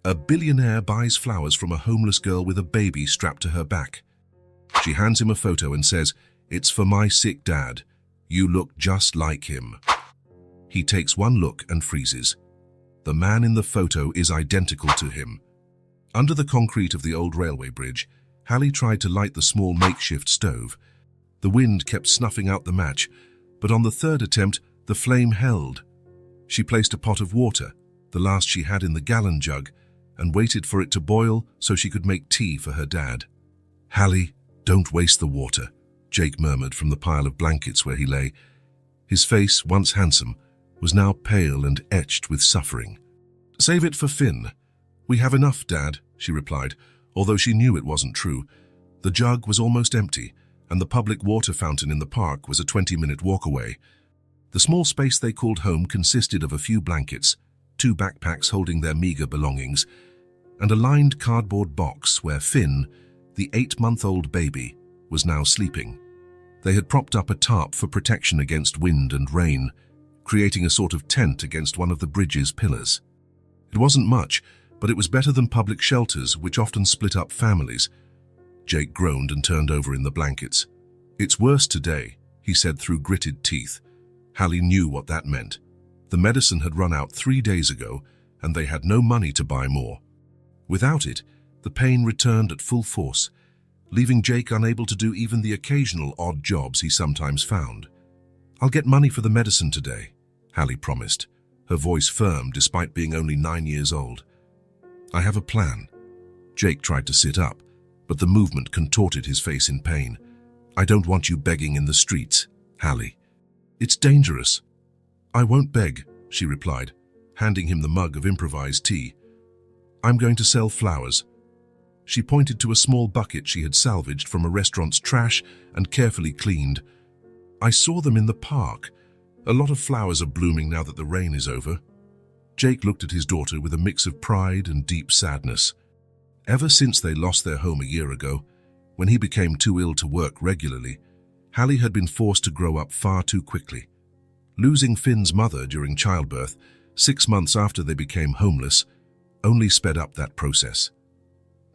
A billionaire buys flowers from a homeless girl with a baby strapped to her back. She hands him a photo and says, "It's for my sick dad. You look just like him." He takes one look and freezes. The man in the photo is identical to him. Under the concrete of the old railway bridge, Hallie tried to light the small makeshift stove. The wind kept snuffing out the match, but on the third attempt, the flame held. She placed a pot of water, the last she had in the gallon jug, and waited for it to boil so she could make tea for her dad. "Hallie, don't waste the water," Jake murmured from the pile of blankets where he lay. His face, once handsome, was now pale and etched with suffering. "Save it for Finn. We have enough, Dad," she replied, although she knew it wasn't true. The jug was almost empty, and the public water fountain in the park was a 20-minute walk away. The small space they called home consisted of a few blankets, 2 backpacks holding their meager belongings, and a lined cardboard box where Finn, the 8-month-old baby, was now sleeping. They had propped up a tarp for protection against wind and rain, creating a sort of tent against one of the bridge's pillars. It wasn't much, but it was better than public shelters, which often split up families. Jake groaned and turned over in the blankets. "It's worse today," he said through gritted teeth. Hallie knew what that meant. The medicine had run out 3 days ago, and they had no money to buy more. Without it, the pain returned at full force, leaving Jake unable to do even the occasional odd jobs he sometimes found. "I'll get money for the medicine today," Hallie promised, her voice firm despite being only 9 years old. "I have a plan." Jake tried to sit up, but the movement contorted his face in pain. "I don't want you begging in the streets, Hallie. It's dangerous." "I won't beg," she replied, handing him the mug of improvised tea. "I'm going to sell flowers." She pointed to a small bucket she had salvaged from a restaurant's trash and carefully cleaned. "I saw them in the park. A lot of flowers are blooming now that the rain is over." Jake looked at his daughter with a mix of pride and deep sadness. Ever since they lost their home a year ago, when he became too ill to work regularly, Hallie had been forced to grow up far too quickly. Losing Finn's mother during childbirth, 6 months after they became homeless, only sped up that process.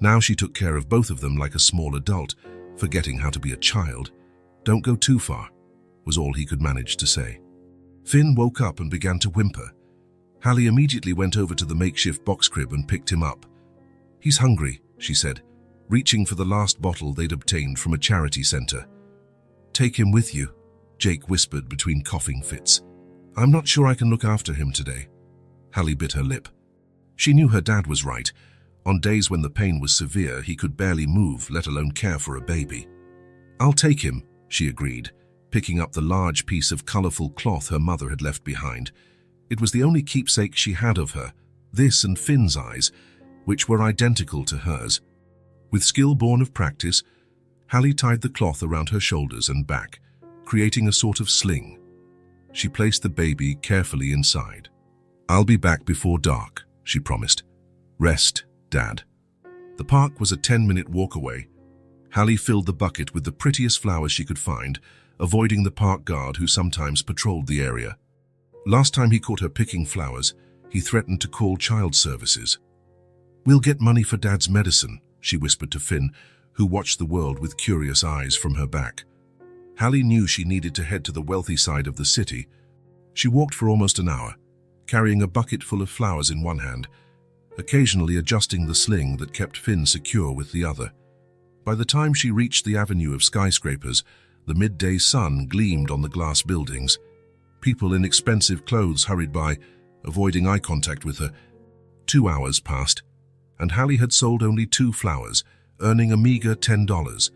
Now she took care of both of them like a small adult, forgetting how to be a child. "Don't go too far," was all he could manage to say. Finn woke up and began to whimper. Hallie immediately went over to the makeshift box crib and picked him up. "He's hungry," she said, reaching for the last bottle they'd obtained from a charity center. "Take him with you," Jake whispered between coughing fits. "I'm not sure I can look after him today." Hallie bit her lip. She knew her dad was right. On days when the pain was severe, he could barely move, let alone care for a baby. "I'll take him," she agreed, picking up the large piece of colorful cloth her mother had left behind. It was the only keepsake she had of her, this and Finn's eyes, which were identical to hers. With skill born of practice, Hallie tied the cloth around her shoulders and back, creating a sort of sling. She placed the baby carefully inside. "I'll be back before dark," she promised. "Rest, Dad." The park was a 10-minute walk away. Hallie filled the bucket with the prettiest flowers she could find, avoiding the park guard who sometimes patrolled the area. Last time he caught her picking flowers, he threatened to call child services. "We'll get money for Dad's medicine," she whispered to Finn, who watched the world with curious eyes from her back. Hallie knew she needed to head to the wealthy side of the city. She walked for almost an hour, carrying a bucket full of flowers in one hand, occasionally adjusting the sling that kept Finn secure with the other. By the time she reached the avenue of skyscrapers, the midday sun gleamed on the glass buildings. People in expensive clothes hurried by, avoiding eye contact with her. 2 hours passed, and Hallie had sold only 2 flowers, earning a meager $10.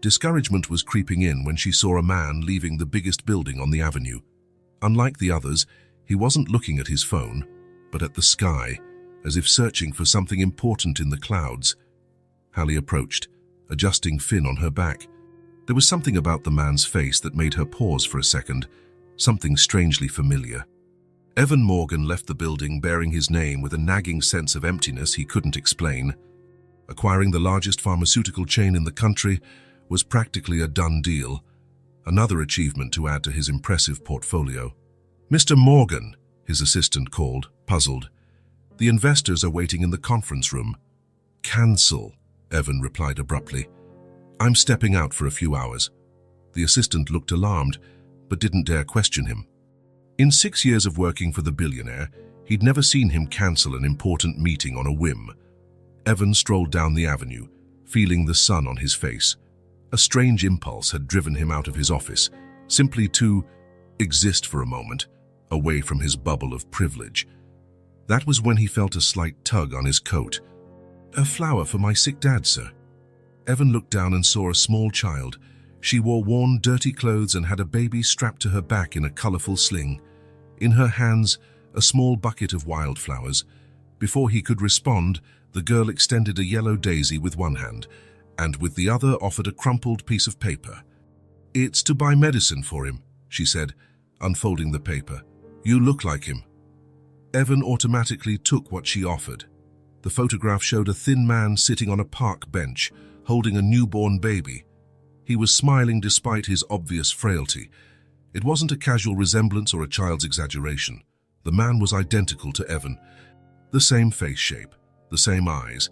Discouragement was creeping in when she saw a man leaving the biggest building on the avenue. Unlike the others, he wasn't looking at his phone, but at the sky, as if searching for something important in the clouds. Hallie approached, adjusting Finn on her back. There was something about the man's face that made her pause for a second, something strangely familiar. Evan Morgan left the building bearing his name with a nagging sense of emptiness he couldn't explain. Acquiring the largest pharmaceutical chain in the country was practically a done deal, another achievement to add to his impressive portfolio. "Mr. Morgan," his assistant called, puzzled. The investors are waiting in the conference room. Cancel, Evan replied abruptly. I'm stepping out for a few hours. The assistant looked alarmed, but didn't dare question him. In 6 years of working for the billionaire, he'd never seen him cancel an important meeting on a whim. Evan strolled down the avenue, feeling the sun on his face. A strange impulse had driven him out of his office, simply to exist for a moment, away from his bubble of privilege. That was when he felt a slight tug on his coat. A flower for my sick dad, sir. Evan looked down and saw a small child. She wore worn, dirty clothes and had a baby strapped to her back in a colorful sling. In her hands, a small bucket of wildflowers. Before he could respond, the girl extended a yellow daisy with one hand, and with the other offered a crumpled piece of paper. It's to buy medicine for him, she said, unfolding the paper. You look like him. Evan automatically took what she offered. The photograph showed a thin man sitting on a park bench, holding a newborn baby. He was smiling despite his obvious frailty. It wasn't a casual resemblance or a child's exaggeration. The man was identical to Evan. The same face shape, the same eyes,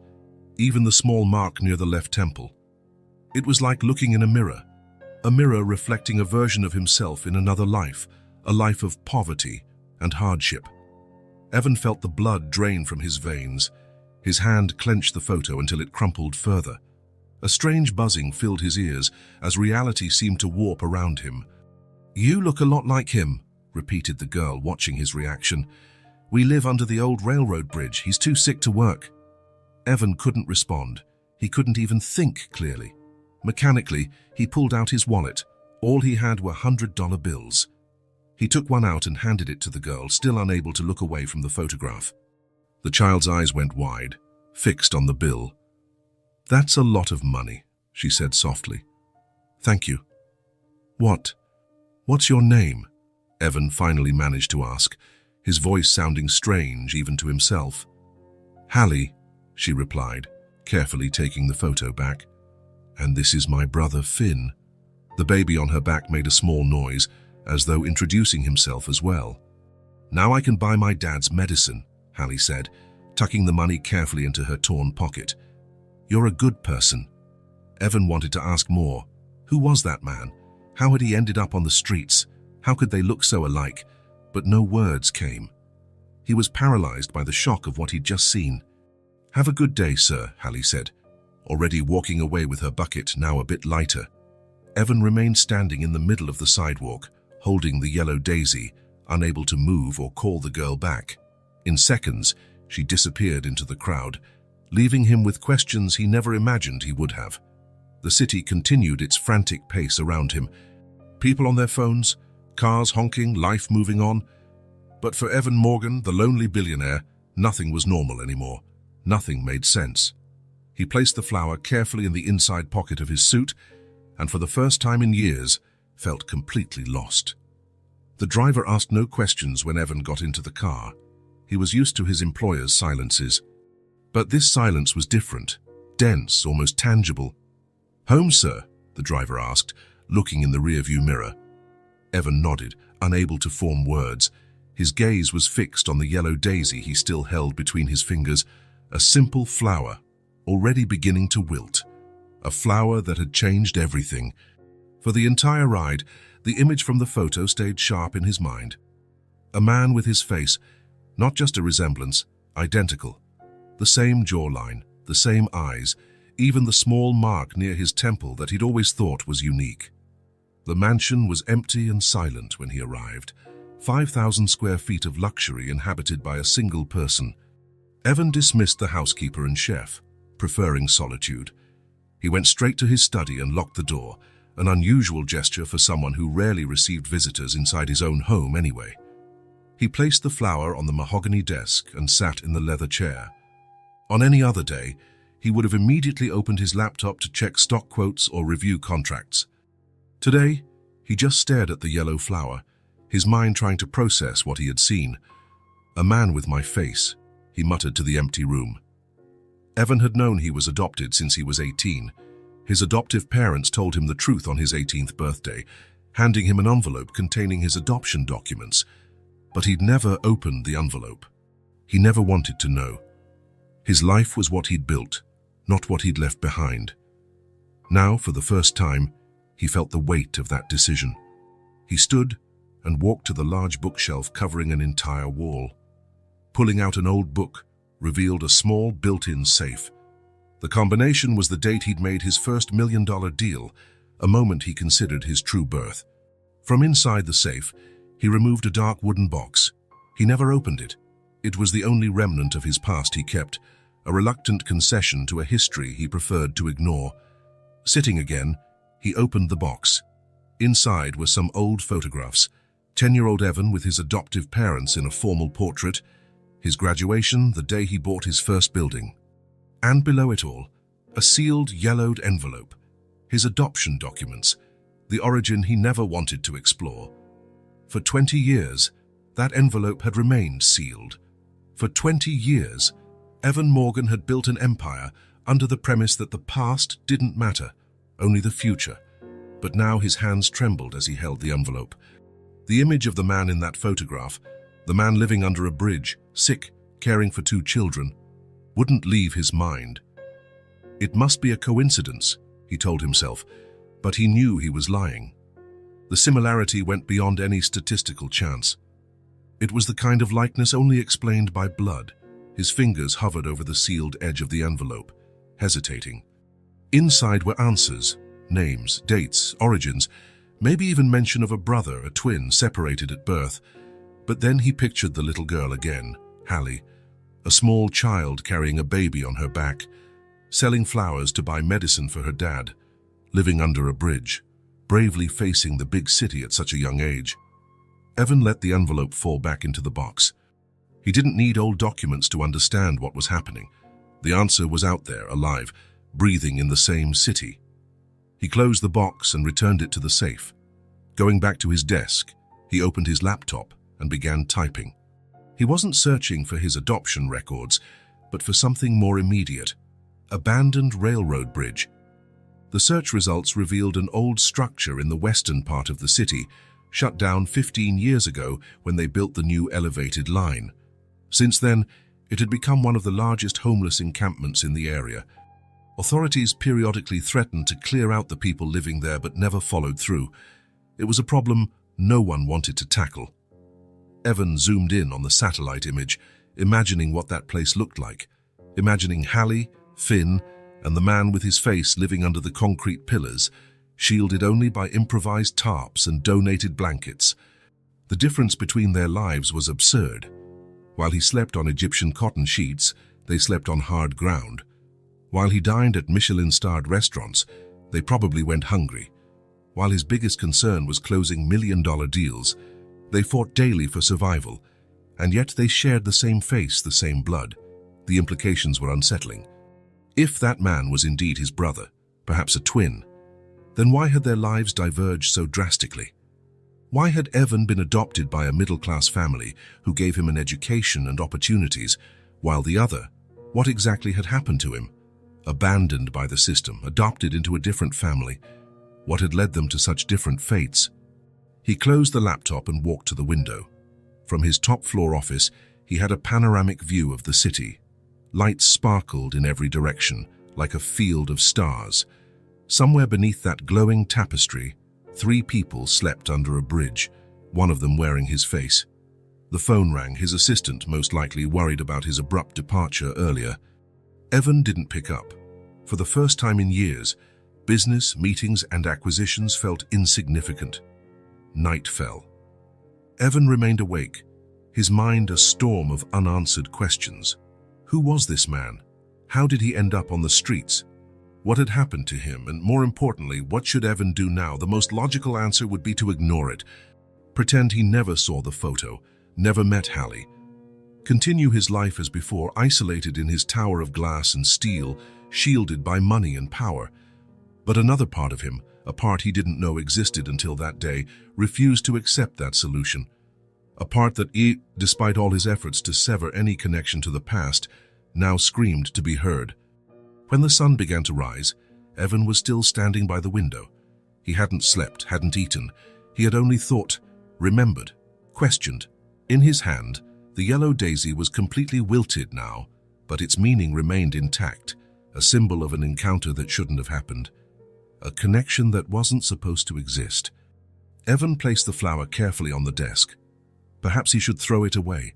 even the small mark near the left temple. It was like looking in a mirror reflecting a version of himself in another life, a life of poverty and hardship. Evan felt the blood drain from his veins. His hand clenched the photo until it crumpled further. A strange buzzing filled his ears as reality seemed to warp around him. You look a lot like him, repeated the girl, watching his reaction. We live under the old railroad bridge. He's too sick to work. Evan couldn't respond. He couldn't even think clearly. Mechanically, he pulled out his wallet. All he had were $100 bills. He took one out and handed it to the girl, still unable to look away from the photograph. The child's eyes went wide, fixed on the bill. That's a lot of money, she said softly. Thank you. What's your name? Evan finally managed to ask, his voice sounding strange even to himself. Hallie, she replied, carefully taking the photo back. And this is my brother Finn. The baby on her back made a small noise, as though introducing himself as well. Now I can buy my dad's medicine, Hallie said, tucking the money carefully into her torn pocket. You're a good person. Evan wanted to ask more. Who was that man? How had he ended up on the streets? How could they look so alike? But no words came. He was paralyzed by the shock of what he'd just seen. Have a good day, sir, Hallie said, already walking away with her bucket, now a bit lighter. Evan remained standing in the middle of the sidewalk, holding the yellow daisy, unable to move or call the girl back. In seconds, she disappeared into the crowd, leaving him with questions he never imagined he would have. The city continued its frantic pace around him. People on their phones, cars honking, life moving on. But for Evan Morgan, the lonely billionaire, nothing was normal anymore. Nothing made sense. He placed the flower carefully in the inside pocket of his suit, and for the first time in years, felt completely lost. The driver asked no questions when Evan got into the car. He was used to his employer's silences. But this silence was different, dense, almost tangible. Home, sir? The driver asked, looking in the rearview mirror. Evan nodded, unable to form words. His gaze was fixed on the yellow daisy he still held between his fingers, a simple flower, already beginning to wilt. A flower that had changed everything. For the entire ride, the image from the photo stayed sharp in his mind. A man with his face, not just a resemblance, identical. The same jawline, the same eyes, even the small mark near his temple that he'd always thought was unique. The mansion was empty and silent when he arrived, 5,000 square feet of luxury inhabited by a single person. Evan dismissed the housekeeper and chef, preferring solitude. He went straight to his study and locked the door, an unusual gesture for someone who rarely received visitors inside his own home anyway. He placed the flower on the mahogany desk and sat in the leather chair. On any other day, he would have immediately opened his laptop to check stock quotes or review contracts. Today, he just stared at the yellow flower, his mind trying to process what he had seen. A man with my face, he muttered to the empty room. Evan had known he was adopted since he was 18. His adoptive parents told him the truth on his 18th birthday, handing him an envelope containing his adoption documents. But he'd never opened the envelope. He never wanted to know. His life was what he'd built, not what he'd left behind. Now, for the first time, he felt the weight of that decision. He stood and walked to the large bookshelf covering an entire wall. Pulling out an old book revealed a small built-in safe. The combination was the date he'd made his first million-dollar deal, a moment he considered his true birth. From inside the safe, he removed a dark wooden box. He never opened it. It was the only remnant of his past he kept, a reluctant concession to a history he preferred to ignore. Sitting again, he opened the box. Inside were some old photographs. 10-year-old Evan with his adoptive parents in a formal portrait, his graduation the day he bought his first building. And below it all, a sealed, yellowed envelope. His adoption documents, the origin he never wanted to explore. For 20 years, that envelope had remained sealed. For 20 years, Evan Morgan had built an empire under the premise that the past didn't matter, only the future. But now his hands trembled as he held the envelope. The image of the man in that photograph, the man living under a bridge, sick, caring for 2 children, wouldn't leave his mind. It must be a coincidence, he told himself, but he knew he was lying. The similarity went beyond any statistical chance. It was the kind of likeness only explained by blood. His fingers hovered over the sealed edge of the envelope, hesitating. Inside were answers, names, dates, origins, maybe even mention of a brother, a twin, separated at birth. But then he pictured the little girl again, Hallie, a small child carrying a baby on her back, selling flowers to buy medicine for her dad, living under a bridge, bravely facing the big city at such a young age. Evan let the envelope fall back into the box. He didn't need old documents to understand what was happening. The answer was out there, alive, breathing in the same city. He closed the box and returned it to the safe. Going back to his desk, he opened his laptop and began typing. He wasn't searching for his adoption records, but for something more immediate. Abandoned railroad bridge. The search results revealed an old structure in the western part of the city, shut down 15 years ago when they built the new elevated line. Since then, it had become one of the largest homeless encampments in the area. Authorities periodically threatened to clear out the people living there but never followed through. It was a problem no one wanted to tackle. Evan zoomed in on the satellite image, imagining what that place looked like. Imagining Hallie, Finn, and the man with his face living under the concrete pillars, shielded only by improvised tarps and donated blankets. The difference between their lives was absurd. While he slept on Egyptian cotton sheets, they slept on hard ground. While he dined at Michelin-starred restaurants, they probably went hungry. While his biggest concern was closing million-dollar deals, they fought daily for survival, and yet they shared the same face, the same blood. The implications were unsettling. If that man was indeed his brother, perhaps a twin, then why had their lives diverged so drastically? Why had Evan been adopted by a middle-class family who gave him an education and opportunities, while the other, what exactly had happened to him? Abandoned by the system, adopted into a different family. What had led them to such different fates? He closed the laptop and walked to the window. From his top-floor office, he had a panoramic view of the city. Lights sparkled in every direction, like a field of stars. Somewhere beneath that glowing tapestry, 3 people slept under a bridge, one of them wearing his face. The phone rang, his assistant most likely worried about his abrupt departure earlier. Evan didn't pick up. For the first time in years, business, meetings, and acquisitions felt insignificant. Night fell. Evan remained awake, his mind a storm of unanswered questions. Who was this man? How did he end up on the streets? What had happened to him, and more importantly, what should Evan do now? The most logical answer would be to ignore it. Pretend he never saw the photo, never met Hallie. Continue his life as before, isolated in his tower of glass and steel, shielded by money and power. But another part of him, a part he didn't know existed until that day, refused to accept that solution. A part that, despite all his efforts to sever any connection to the past, now screamed to be heard. When the sun began to rise, Evan was still standing by the window. He hadn't slept, hadn't eaten. He had only thought, remembered, questioned. In his hand, The yellow daisy was completely wilted now, but its meaning remained intact, a symbol of an encounter that shouldn't have happened, a connection that wasn't supposed to exist. Evan placed the flower carefully on the desk. Perhaps he should throw it away,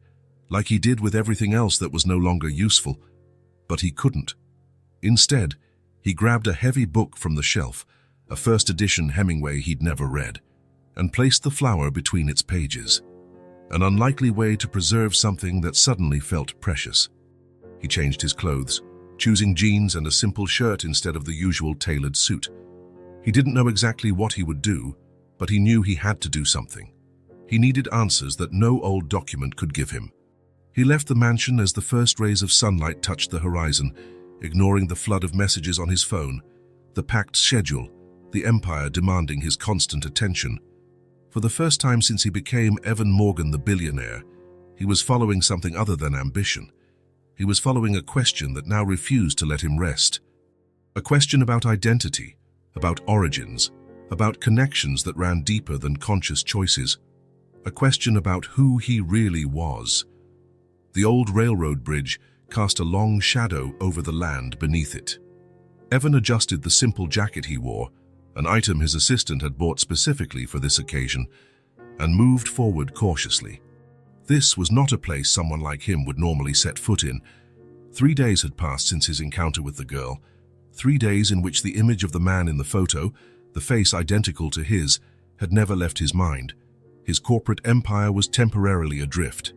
like he did with everything else that was no longer useful, but he couldn't. Instead, he grabbed a heavy book from the shelf, a first edition Hemingway he'd never read, and placed the flower between its pages. An unlikely way to preserve something that suddenly felt precious. He changed his clothes, choosing jeans and a simple shirt instead of the usual tailored suit. He didn't know exactly what he would do, but he knew he had to do something. He needed answers that no old document could give him. He left the mansion as the first rays of sunlight touched the horizon, ignoring the flood of messages on his phone, the packed schedule, the empire demanding his constant attention. For the first time since he became Evan Morgan the billionaire, he was following something other than ambition. He was following a question that now refused to let him rest. A question about identity, about origins, about connections that ran deeper than conscious choices. A question about who he really was. The old railroad bridge cast a long shadow over the land beneath it. Evan adjusted the simple jacket he wore, an item his assistant had bought specifically for this occasion, and moved forward cautiously. This was not a place someone like him would normally set foot in. 3 days had passed since his encounter with the girl, 3 days in which the image of the man in the photo, the face identical to his, had never left his mind. His corporate empire was temporarily adrift.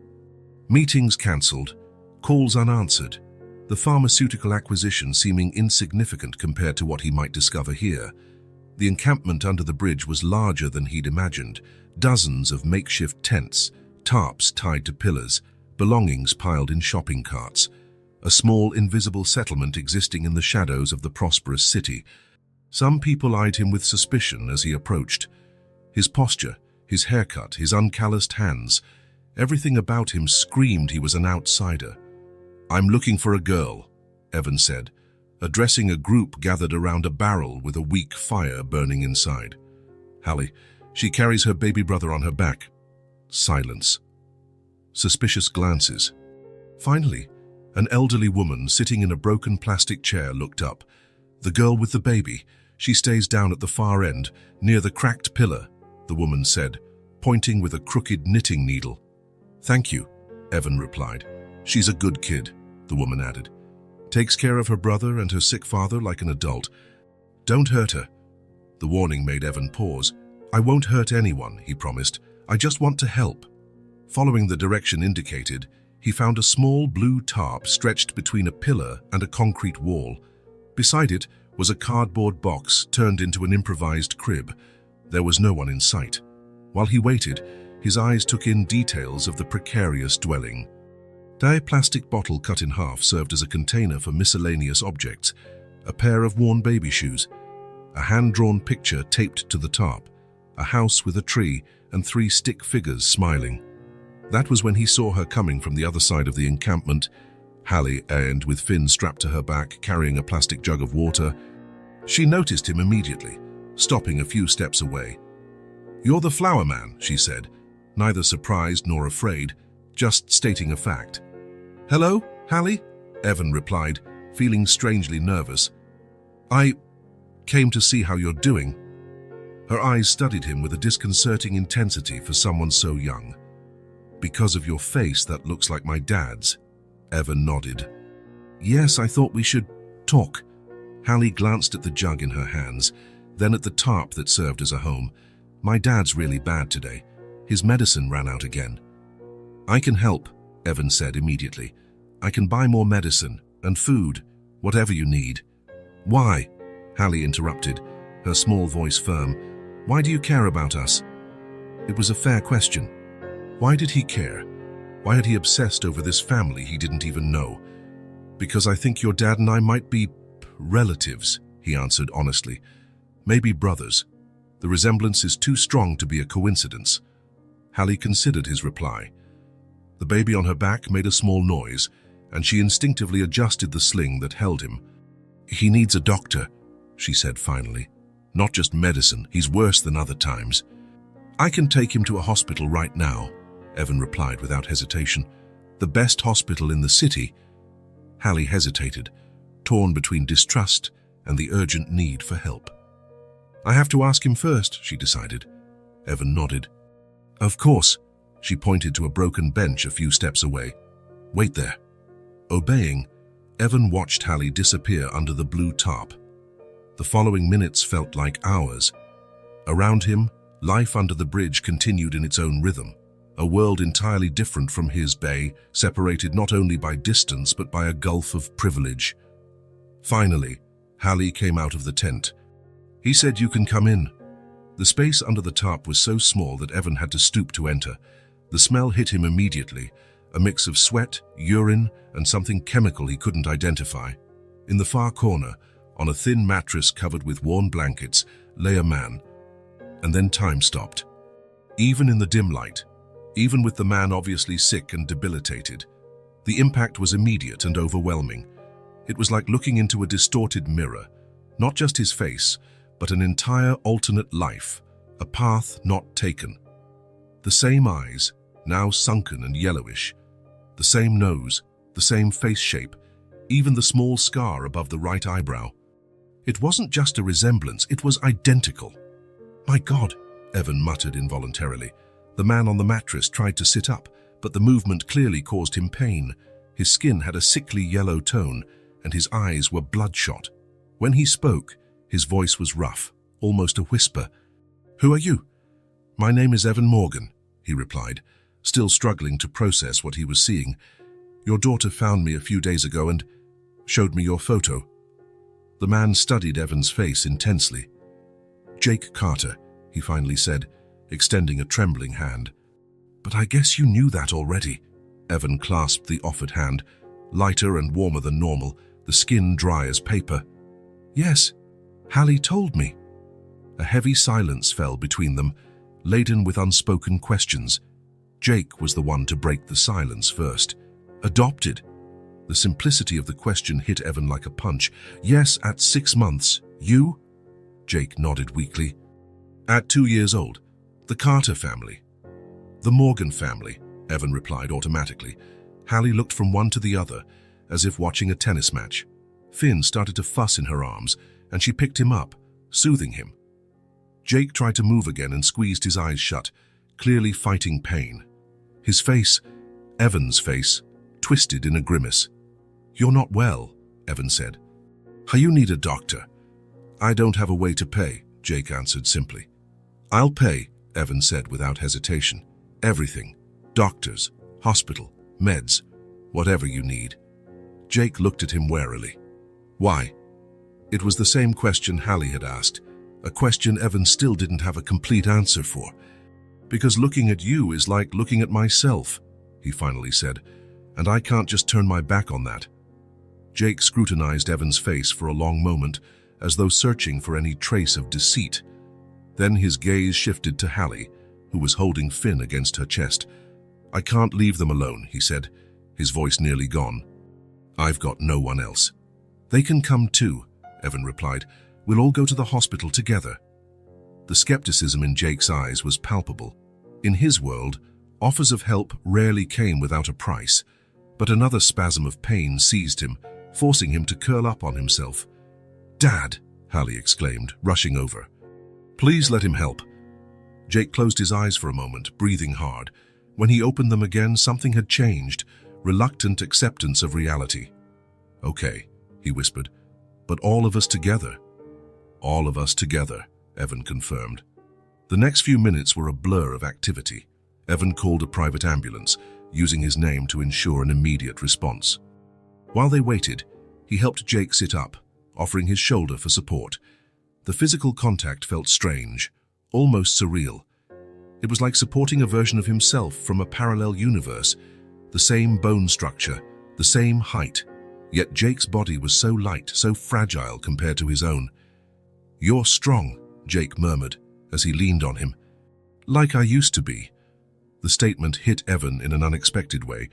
Meetings cancelled, calls unanswered, the pharmaceutical acquisition seeming insignificant compared to what he might discover here. The encampment under the bridge was larger than he'd imagined, dozens of makeshift tents, tarps tied to pillars, belongings piled in shopping carts, a small invisible settlement existing in the shadows of the prosperous city. Some people eyed him with suspicion as he approached. His posture, his haircut, his uncalloused hands, everything about him screamed he was an outsider. "I'm looking for a girl," Evan said, addressing a group gathered around a barrel with a weak fire burning inside. "Hallie, she carries her baby brother on her back." Silence. Suspicious glances. Finally, an elderly woman sitting in a broken plastic chair looked up. "The girl with the baby. She stays down at the far end, near the cracked pillar," the woman said, pointing with a crooked knitting needle. "Thank you," Evan replied. "She's a good kid," the woman added. "Takes care of her brother and her sick father like an adult. Don't hurt her." The warning made Evan pause. "I won't hurt anyone," he promised. "I just want to help." Following the direction indicated, he found a small blue tarp stretched between a pillar and a concrete wall. Beside it was a cardboard box turned into an improvised crib. There was no one in sight. While he waited, his eyes took in details of the precarious dwelling. A plastic bottle cut in half served as a container for miscellaneous objects, a pair of worn baby shoes, a hand-drawn picture taped to the tarp, a house with a tree, and 3 stick figures smiling. That was when he saw her coming from the other side of the encampment, Hallie, and with Finn strapped to her back, carrying a plastic jug of water. She noticed him immediately, stopping a few steps away. "You're the flower man," she said, neither surprised nor afraid, just stating a fact. "Hello, Hallie?" Evan replied, feeling strangely nervous. "I came to see how you're doing." Her eyes studied him with a disconcerting intensity for someone so young. "Because of your face that looks like my dad's," Evan nodded. "Yes, I thought we should talk." Hallie glanced at the jug in her hands, then at the tarp that served as a home. "My dad's really bad today. His medicine ran out again." "I can help," Evan said immediately. "I can buy more medicine and food, whatever you need." "Why?" Hallie interrupted, her small voice firm. "Why do you care about us?" It was a fair question. Why did he care? Why had he obsessed over this family he didn't even know? "Because I think your dad and I might be relatives," he answered honestly. "Maybe brothers. The resemblance is too strong to be a coincidence." Hallie considered his reply. The baby on her back made a small noise, and she instinctively adjusted the sling that held him. "He needs a doctor," she said finally. "Not just medicine, he's worse than other times." "I can take him to a hospital right now," Evan replied without hesitation. The best hospital in the city. Hallie hesitated, torn between distrust and the urgent need for help. I have to ask him first, she decided. Evan nodded. Of course. She pointed to a broken bench a few steps away. Wait there. Obeying, Evan watched Hallie disappear under the blue tarp. The following minutes felt like hours. Around him, life under the bridge continued in its own rhythm, a world entirely different from his bay, separated not only by distance but by a gulf of privilege. Finally, Hallie came out of the tent. He said, "You can come in." The space under the tarp was so small that Evan had to stoop to enter. The smell hit him immediately, a mix of sweat, urine, and something chemical he couldn't identify. In the far corner, on a thin mattress covered with worn blankets, lay a man. And then time stopped. Even in the dim light, even with the man obviously sick and debilitated, the impact was immediate and overwhelming. It was like looking into a distorted mirror, not just his face, but an entire alternate life, a path not taken. The same eyes, now sunken and yellowish, the same nose, the same face shape, even the small scar above the right eyebrow. It wasn't just a resemblance, it was identical. My God, Evan muttered involuntarily. The man on the mattress tried to sit up, but the movement clearly caused him pain. His skin had a sickly yellow tone, and his eyes were bloodshot. When he spoke, his voice was rough, almost a whisper. "Who are you?" "My name is Evan Morgan," he replied, still struggling to process what he was seeing. "Your daughter found me a few days ago and showed me your photo." The man studied Evan's face intensely. "Jake Carter," he finally said, extending a trembling hand. "But I guess you knew that already." Evan clasped the offered hand, lighter and warmer than normal, the skin dry as paper. "Yes, Hallie told me." A heavy silence fell between them, laden with unspoken questions. Jake was the one to break the silence first. "Adopted?" The simplicity of the question hit Evan like a punch. "Yes, at 6 months. You?" Jake nodded weakly. "At 2 years old. The Carter family." "The Morgan family," Evan replied automatically. Hallie looked from one to the other, as if watching a tennis match. Finn started to fuss in her arms, and she picked him up, soothing him. Jake tried to move again and squeezed his eyes shut, clearly fighting pain. His face, Evan's face, twisted in a grimace. "You're not well," Evan said. "You need a doctor." "I don't have a way to pay," Jake answered simply. "I'll pay," Evan said without hesitation. "Everything. Doctors, hospital, meds, whatever you need." Jake looked at him warily. "Why?" It was the same question Hallie had asked, a question Evan still didn't have a complete answer for. "Because looking at you is like looking at myself," he finally said, "and I can't just turn my back on that." Jake scrutinized Evan's face for a long moment, as though searching for any trace of deceit. Then his gaze shifted to Hallie, who was holding Finn against her chest. "I can't leave them alone," he said, his voice nearly gone. "I've got no one else." "They can come too," Evan replied. "We'll all go to the hospital together." The skepticism in Jake's eyes was palpable. In his world, offers of help rarely came without a price, but another spasm of pain seized him, forcing him to curl up on himself. "Dad!" Hallie exclaimed, rushing over. "Please let him help." Jake closed his eyes for a moment, breathing hard. When he opened them again, something had changed, reluctant acceptance of reality. "Okay," he whispered, "but all of us together." "All of us together," Evan confirmed. The next few minutes were a blur of activity. Evan called a private ambulance, using his name to ensure an immediate response. While they waited, he helped Jake sit up, offering his shoulder for support. The physical contact felt strange, almost surreal. It was like supporting a version of himself from a parallel universe, the same bone structure, the same height, yet Jake's body was so light, so fragile compared to his own. "You're strong," Jake murmured as he leaned on him. "Like I used to be." The statement hit Evan in an unexpected way.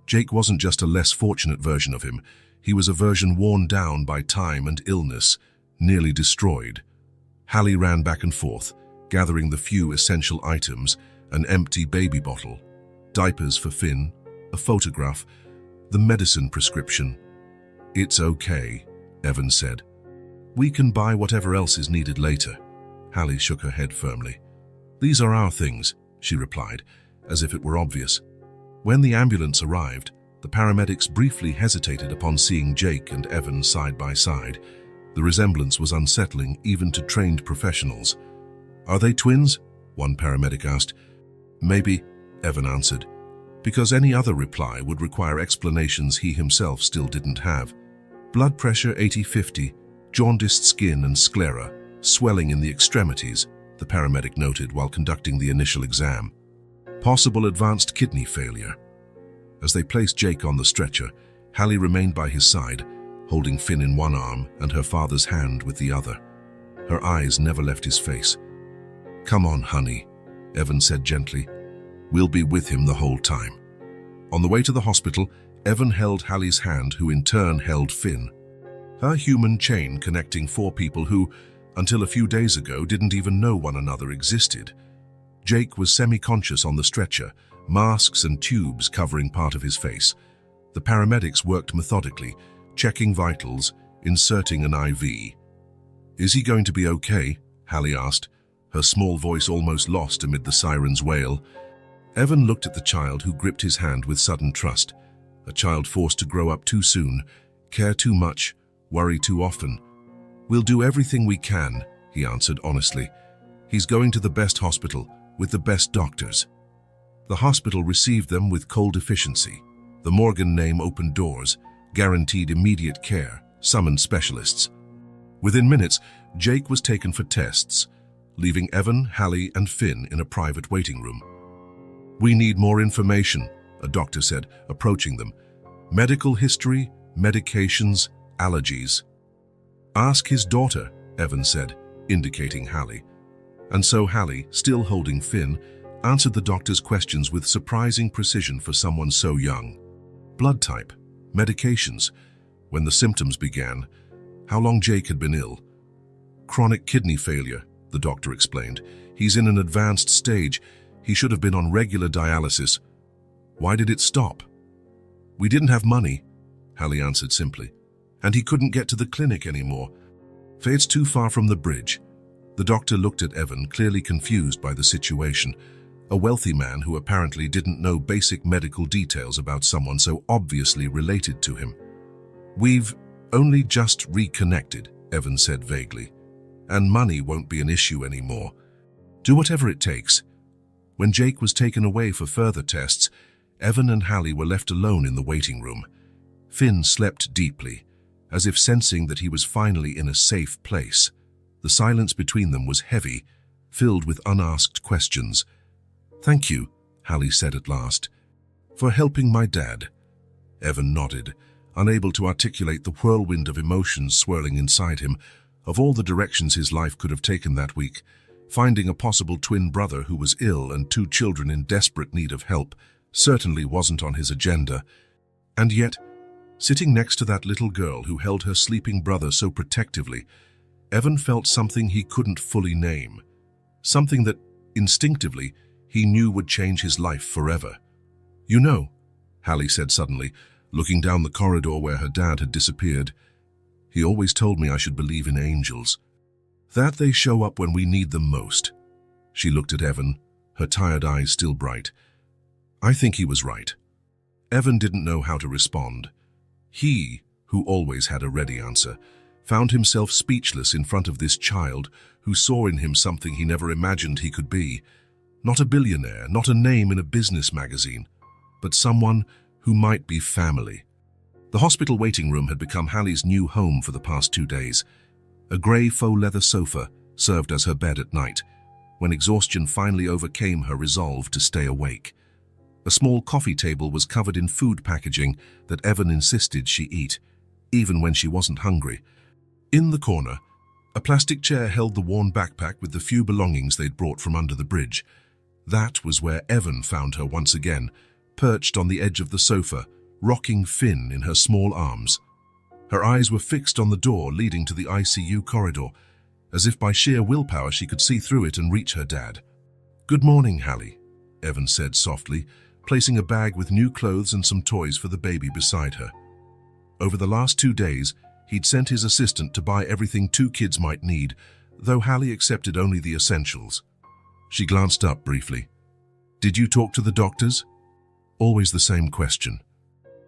Jake wasn't just a less fortunate version of him. He was a version worn down by time and illness, nearly destroyed. Hallie ran back and forth, gathering the few essential items, an empty baby bottle, diapers for Finn, a photograph, the medicine prescription. "It's okay," Evan said. "We can buy whatever else is needed later." Hallie shook her head firmly. "These are our things," she replied, as if it were obvious. When the ambulance arrived, the paramedics briefly hesitated upon seeing Jake and Evan side by side. The resemblance was unsettling even to trained professionals. "Are they twins?" one paramedic asked. "Maybe," Evan answered, because any other reply would require explanations he himself still didn't have. Blood pressure 80/50, jaundiced skin and sclera, swelling in the extremities, the paramedic noted while conducting the initial exam. Possible advanced kidney failure. As they placed Jake on the stretcher, Hallie remained by his side, holding Finn in one arm and her father's hand with the other. Her eyes never left his face. "Come on, honey," Evan said gently. "We'll be with him the whole time." On the way to the hospital, Evan held Hallie's hand, who in turn held Finn. Her human chain connecting four people who, until a few days ago, didn't even know one another existed. Jake was semi-conscious on the stretcher, masks and tubes covering part of his face. The paramedics worked methodically, checking vitals, inserting an IV. "Is he going to be okay?" Hallie asked, her small voice almost lost amid the siren's wail. Evan looked at the child, who gripped his hand with sudden trust. A child forced to grow up too soon, care too much, worry too often. "We'll do everything we can," he answered honestly. "He's going to the best hospital, with the best doctors." The hospital received them with cold efficiency. The Morgan name opened doors, guaranteed immediate care, summoned specialists. Within minutes, Jake was taken for tests, leaving Evan, Hallie, and Finn in a private waiting room. "We need more information," a doctor said, approaching them. "Medical history, medications, allergies." "Ask his daughter," Evan said, indicating Hallie. And so Hallie, still holding Finn, answered the doctor's questions with surprising precision for someone so young. Blood type, medications, when the symptoms began, how long Jake had been ill. "Chronic kidney failure," the doctor explained. "He's in an advanced stage. He should have been on regular dialysis." "Why did it stop?" "We didn't have money," Hallie answered simply. "And he couldn't get to the clinic anymore. It's too far from the bridge." The doctor looked at Evan, clearly confused by the situation. A wealthy man who apparently didn't know basic medical details about someone so obviously related to him. "We've only just reconnected," Evan said vaguely. "And money won't be an issue anymore. Do whatever it takes." When Jake was taken away for further tests, Evan and Hallie were left alone in the waiting room. Finn slept deeply, as if sensing that he was finally in a safe place. The silence between them was heavy, filled with unasked questions. "Thank you," Hallie said at last, "for helping my dad." Evan nodded, unable to articulate the whirlwind of emotions swirling inside him. Of all the directions his life could have taken that week, finding a possible twin brother who was ill and two children in desperate need of help certainly wasn't on his agenda. And yet, sitting next to that little girl who held her sleeping brother so protectively, Evan felt something he couldn't fully name. Something that, instinctively, he knew would change his life forever. "You know," Hallie said suddenly, looking down the corridor where her dad had disappeared, "he always told me I should believe in angels. That they show up when we need them most." She looked at Evan, her tired eyes still bright. I think he was right. Evan didn't know how to respond. He, who always had a ready answer, found himself speechless in front of this child who saw in him something he never imagined he could be. Not a billionaire, not a name in a business magazine, but someone who might be family. The hospital waiting room had become Hallie's new home for the past 2 days. A grey faux leather sofa served as her bed at night, when exhaustion finally overcame her resolve to stay awake. A small coffee table was covered in food packaging that Evan insisted she eat, even when she wasn't hungry. In the corner, a plastic chair held the worn backpack with the few belongings they'd brought from under the bridge. That was where Evan found her once again, perched on the edge of the sofa, rocking Finn in her small arms. Her eyes were fixed on the door leading to the ICU corridor, as if by sheer willpower she could see through it and reach her dad. "Good morning, Hallie," Evan said softly, placing a bag with new clothes and some toys for the baby beside her. Over the last 2 days, he'd sent his assistant to buy everything 2 kids might need, though Hallie accepted only the essentials. She glanced up briefly. "Did you talk to the doctors?" Always the same question.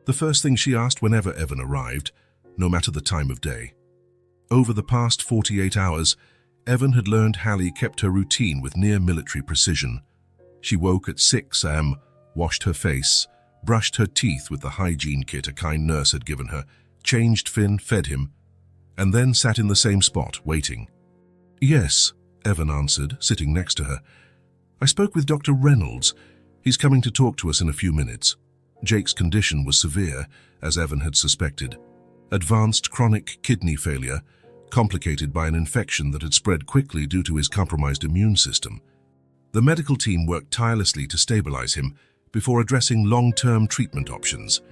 The first thing she asked whenever Evan arrived, no matter the time of day. Over the past 48 hours, Evan had learned Hallie kept her routine with near-military precision. She woke at 6 a.m., washed her face, brushed her teeth with the hygiene kit a kind nurse had given her, changed Finn, fed him, and then sat in the same spot, waiting. "Yes," Evan answered, sitting next to her. "I spoke with Dr. Reynolds. He's coming to talk to us in a few minutes." Jake's condition was severe, as Evan had suspected. Advanced chronic kidney failure, complicated by an infection that had spread quickly due to his compromised immune system. The medical team worked tirelessly to stabilize him before addressing long-term treatment options.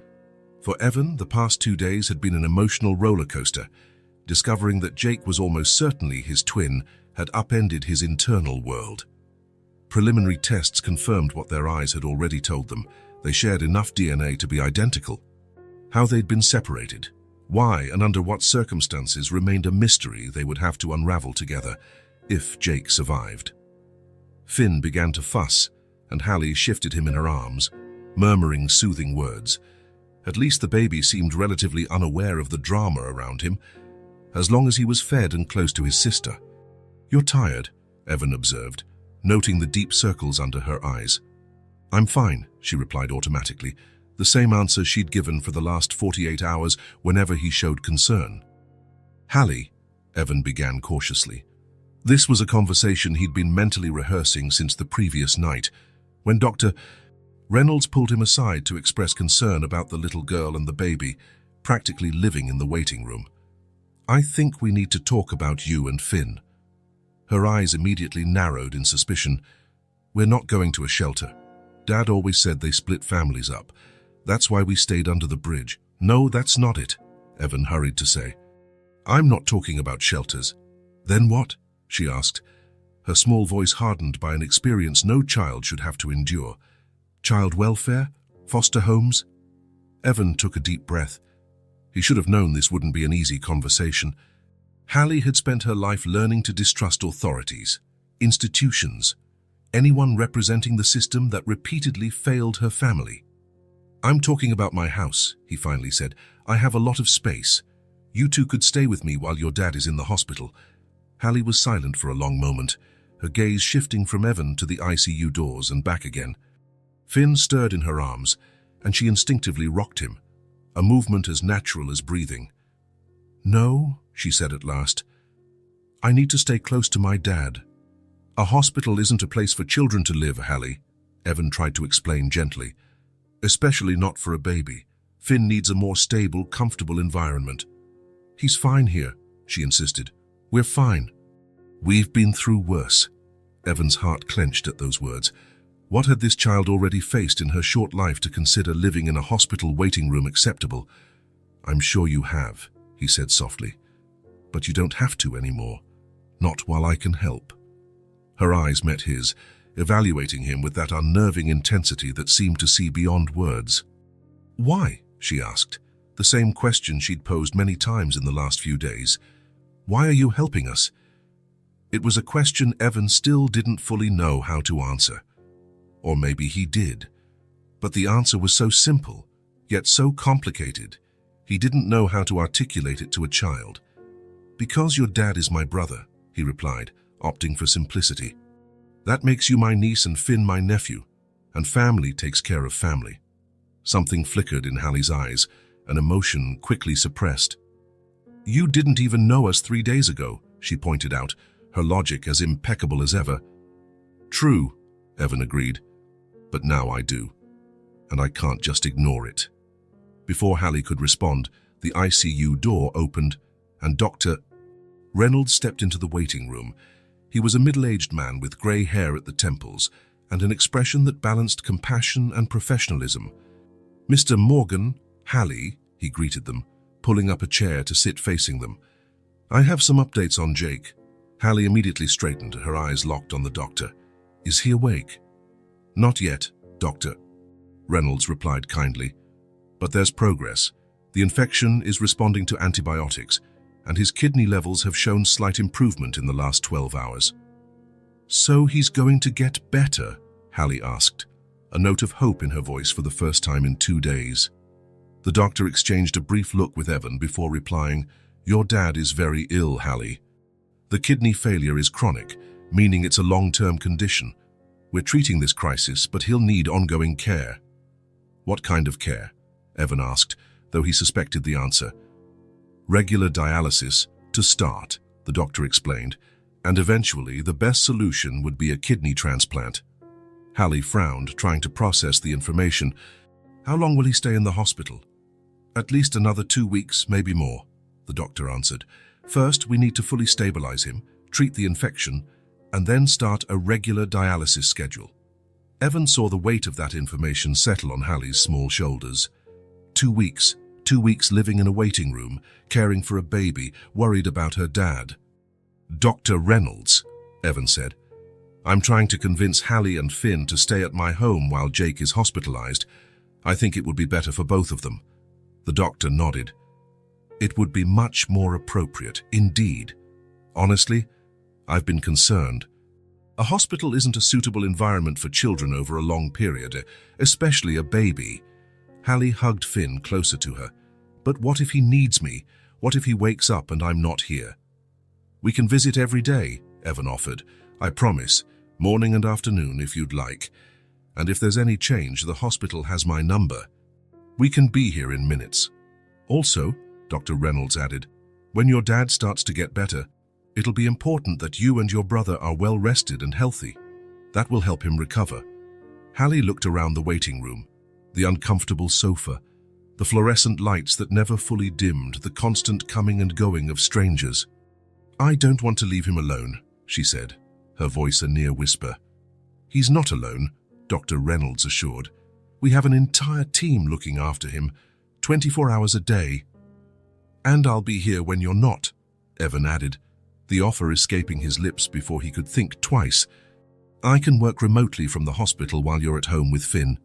For Evan, the past 2 days had been an emotional roller coaster. Discovering that Jake was almost certainly his twin had upended his internal world. Preliminary tests confirmed what their eyes had already told them. They shared enough DNA to be identical. How they'd been separated, why and under what circumstances remained a mystery they would have to unravel together, if Jake survived. Finn began to fuss, and Hallie shifted him in her arms, murmuring soothing words. At least the baby seemed relatively unaware of the drama around him, as long as he was fed and close to his sister. "You're tired," Evan observed, noting the deep circles under her eyes. "I'm fine," she replied automatically, the same answer she'd given for the last 48 hours whenever he showed concern. "Hallie," Evan began cautiously. This was a conversation he'd been mentally rehearsing since the previous night, when Dr. Reynolds pulled him aside to express concern about the little girl and the baby, practically living in the waiting room. "I think we need to talk about you and Finn." Her eyes immediately narrowed in suspicion. "We're not going to a shelter. Dad always said they split families up. That's why we stayed under the bridge." "No, that's not it," Evan hurried to say. "I'm not talking about shelters." "Then what?" she asked, her small voice hardened by an experience no child should have to endure. "Child welfare? Foster homes?" Evan took a deep breath. He should have known this wouldn't be an easy conversation. Hallie had spent her life learning to distrust authorities, institutions, anyone representing the system that repeatedly failed her family. "I'm talking about my house," he finally said. "I have a lot of space. You two could stay with me while your dad is in the hospital." Hallie was silent for a long moment, her gaze shifting from Evan to the ICU doors and back again. Finn stirred in her arms, and she instinctively rocked him, a movement as natural as breathing. "No," she said at last. "I need to stay close to my dad." "A hospital isn't a place for children to live, Hallie," Evan tried to explain gently. "Especially not for a baby. Finn needs a more stable, comfortable environment." "He's fine here," she insisted. "We're fine." "We've been through worse." Evan's heart clenched at those words. What had this child already faced in her short life to consider living in a hospital waiting room acceptable? "I'm sure you have," he said softly. "But you don't have to anymore. Not while I can help." Her eyes met his, evaluating him with that unnerving intensity that seemed to see beyond words. "Why?" she asked, the same question she'd posed many times in the last few days. "Why are you helping us?" It was a question Evan still didn't fully know how to answer. Or maybe he did. But the answer was so simple, yet so complicated, he didn't know how to articulate it to a child. "Because your dad is my brother," he replied, opting for simplicity. "That makes you my niece and Finn my nephew, and family takes care of family." Something flickered in Hallie's eyes, an emotion quickly suppressed. "You didn't even know us 3 days ago," she pointed out, her logic as impeccable as ever. "True," Evan agreed. "But now I do, and I can't just ignore it." Before Hallie could respond, the ICU door opened, and Dr. Reynolds stepped into the waiting room. He was a middle-aged man with grey hair at the temples and an expression that balanced compassion and professionalism. "Mr. Morgan, Hallie," he greeted them, pulling up a chair to sit facing them. "I have some updates on Jake." Hallie immediately straightened, her eyes locked on the doctor. "Is he awake?" "Not yet, Doctor." Reynolds replied kindly. But there's progress. The infection is responding to antibiotics, and his kidney levels have shown slight improvement in the last 12 hours. So he's going to get better? Hallie asked, a note of hope in her voice for the first time in 2 days. The doctor exchanged a brief look with Evan before replying, "Your dad is very ill, Hallie. The kidney failure is chronic, meaning it's a long-term condition. We're treating this crisis, but he'll need ongoing care." "What kind of care?" Evan asked, though he suspected the answer. "Regular dialysis, to start," the doctor explained, "and eventually the best solution would be a kidney transplant." Hallie frowned, trying to process the information. "How long will he stay in the hospital?" "At least another 2 weeks, maybe more," the doctor answered. "First, we need to fully stabilize him, treat the infection, and then start a regular dialysis schedule." Evan saw the weight of that information settle on Hallie's small shoulders. 2 weeks. 2 weeks living in a waiting room, caring for a baby, worried about her dad. "Dr. Reynolds," Evan said, "I'm trying to convince Hallie and Finn to stay at my home while Jake is hospitalized. I think it would be better for both of them." The doctor nodded. "It would be much more appropriate, indeed. Honestly, I've been concerned. A hospital isn't a suitable environment for children over a long period, especially a baby." Hallie hugged Finn closer to her. "But what if he needs me? What if he wakes up and I'm not here?" "We can visit every day," Evan offered. "I promise, morning and afternoon if you'd like. And if there's any change, the hospital has my number. We can be here in minutes." "Also," Dr. Reynolds added, "when your dad starts to get better, it'll be important that you and your brother are well rested and healthy. That will help him recover." Hallie looked around the waiting room. The uncomfortable sofa, the fluorescent lights that never fully dimmed, the constant coming and going of strangers. "I don't want to leave him alone," she said, her voice a near whisper. "He's not alone," Dr. Reynolds assured. "We have an entire team looking after him, 24 hours a day." "And I'll be here when you're not," Evan added, the offer escaping his lips before he could think twice. "I can work remotely from the hospital while you're at home with Finn."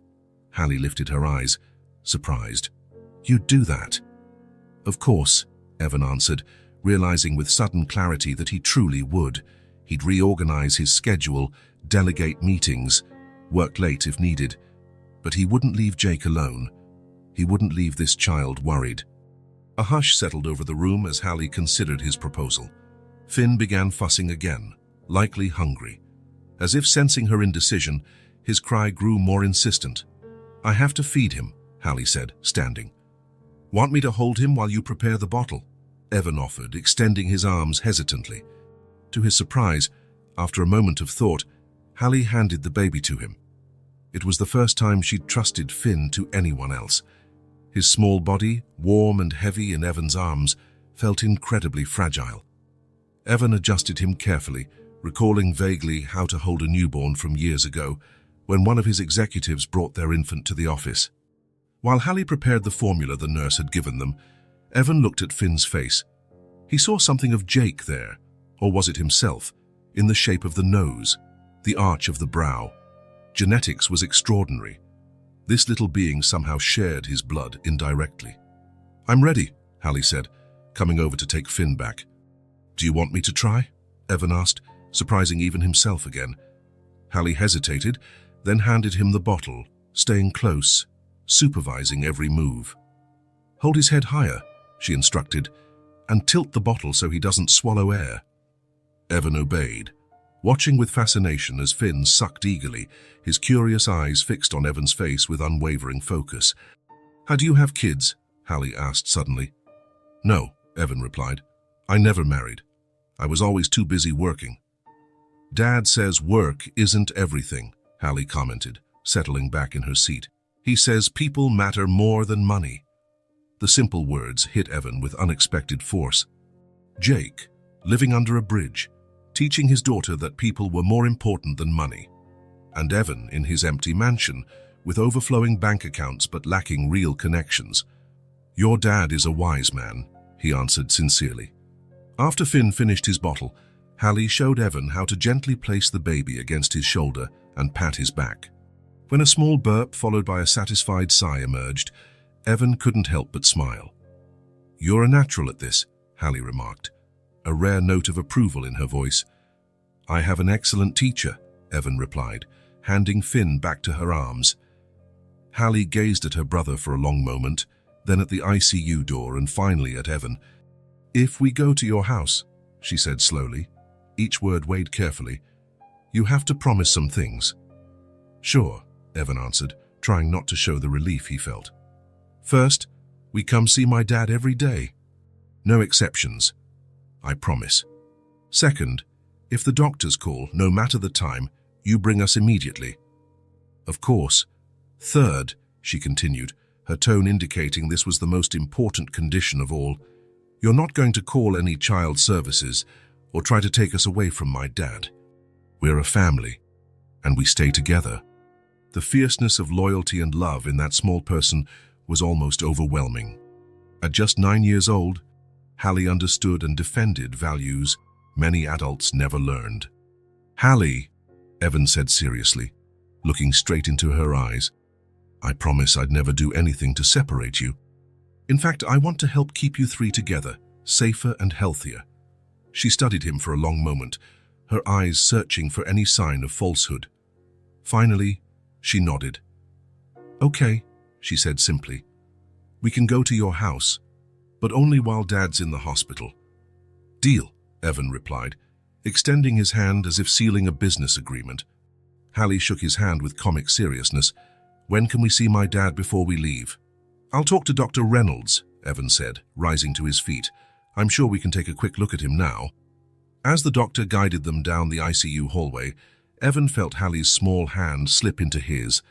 Hallie lifted her eyes, surprised. "You'd do that?" "Of course," Evan answered, realizing with sudden clarity that he truly would. He'd reorganize his schedule, delegate meetings, work late if needed. But he wouldn't leave Jake alone. He wouldn't leave this child worried. A hush settled over the room as Hallie considered his proposal. Finn began fussing again, likely hungry. As if sensing her indecision, his cry grew more insistent. "I have to feed him," Hallie said, standing. "Want me to hold him while you prepare the bottle?" Evan offered, extending his arms hesitantly. To his surprise, after a moment of thought, Hallie handed the baby to him. It was the first time she'd trusted Finn to anyone else. His small body, warm and heavy in Evan's arms, felt incredibly fragile. Evan adjusted him carefully, recalling vaguely how to hold a newborn from years ago, when one of his executives brought their infant to the office. While Hallie prepared the formula the nurse had given them, Evan looked at Finn's face. He saw something of Jake there, or was it himself, in the shape of the nose, the arch of the brow. Genetics was extraordinary. This little being somehow shared his blood indirectly. "I'm ready," Hallie said, coming over to take Finn back. "Do you want me to try?" Evan asked, surprising even himself again. Hallie hesitated, then handed him the bottle, staying close, supervising every move. "Hold his head higher," she instructed, "and tilt the bottle so he doesn't swallow air." Evan obeyed, watching with fascination as Finn sucked eagerly, his curious eyes fixed on Evan's face with unwavering focus. "How do you have kids?" Hallie asked suddenly. "No," Evan replied. "I never married. I was always too busy working." "Dad says work isn't everything," Hallie commented, settling back in her seat. "He says people matter more than money." The simple words hit Evan with unexpected force. Jake, living under a bridge, teaching his daughter that people were more important than money. And Evan in his empty mansion, with overflowing bank accounts but lacking real connections. "Your dad is a wise man," he answered sincerely. After Finn finished his bottle, Hallie showed Evan how to gently place the baby against his shoulder and pat his back. When a small burp followed by a satisfied sigh emerged, Evan couldn't help but smile. "You're a natural at this," Hallie remarked, a rare note of approval in her voice. "I have an excellent teacher," Evan replied, handing Finn back to her arms. Hallie gazed at her brother for a long moment, then at the ICU door and finally at Evan. "If we go to your house," she said slowly, each word weighed carefully, "you have to promise some things." "Sure," Evan answered, trying not to show the relief he felt. "First, we come see my dad every day. No exceptions. I promise. Second, if the doctors call, no matter the time, you bring us immediately. Of course. Third," she continued, her tone indicating this was the most important condition of all, "you're not going to call any child services or try to take us away from my dad. We're a family, and we stay together." The fierceness of loyalty and love in that small person was almost overwhelming. At just 9 years old, Hallie understood and defended values many adults never learned. "Hallie," Evan said seriously, looking straight into her eyes, "I promise I'd never do anything to separate you. In fact, I want to help keep you three together, safer and healthier." She studied him for a long moment, her eyes searching for any sign of falsehood. Finally, she nodded. "Okay," she said simply. "We can go to your house, but only while Dad's in the hospital." "Deal," Evan replied, extending his hand as if sealing a business agreement. Hallie shook his hand with comic seriousness. "When can we see my dad before we leave?" "I'll talk to Dr. Reynolds," Evan said, rising to his feet. "I'm sure we can take a quick look at him now." As the doctor guided them down the ICU hallway, Evan felt Hallie's small hand slip into his.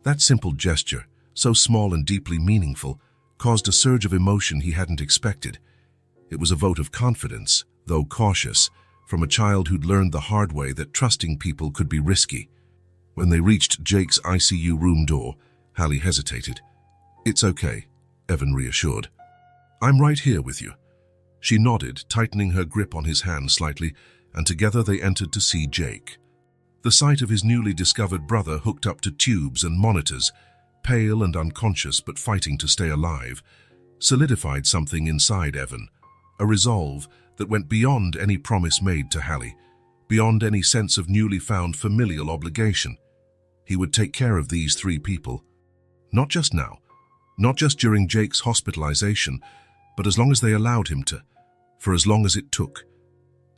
That simple gesture, so small and deeply meaningful, caused a surge of emotion he hadn't expected. It was a vote of confidence, though cautious, from a child who'd learned the hard way that trusting people could be risky. When they reached Jake's ICU room door, Hallie hesitated. "It's okay," Evan reassured. "I'm right here with you." She nodded, tightening her grip on his hand slightly, and together they entered to see Jake. The sight of his newly discovered brother hooked up to tubes and monitors, pale and unconscious but fighting to stay alive, solidified something inside Evan, a resolve that went beyond any promise made to Hallie, beyond any sense of newly found familial obligation. He would take care of these three people. Not just now, not just during Jake's hospitalization, but as long as they allowed him to, for as long as it took.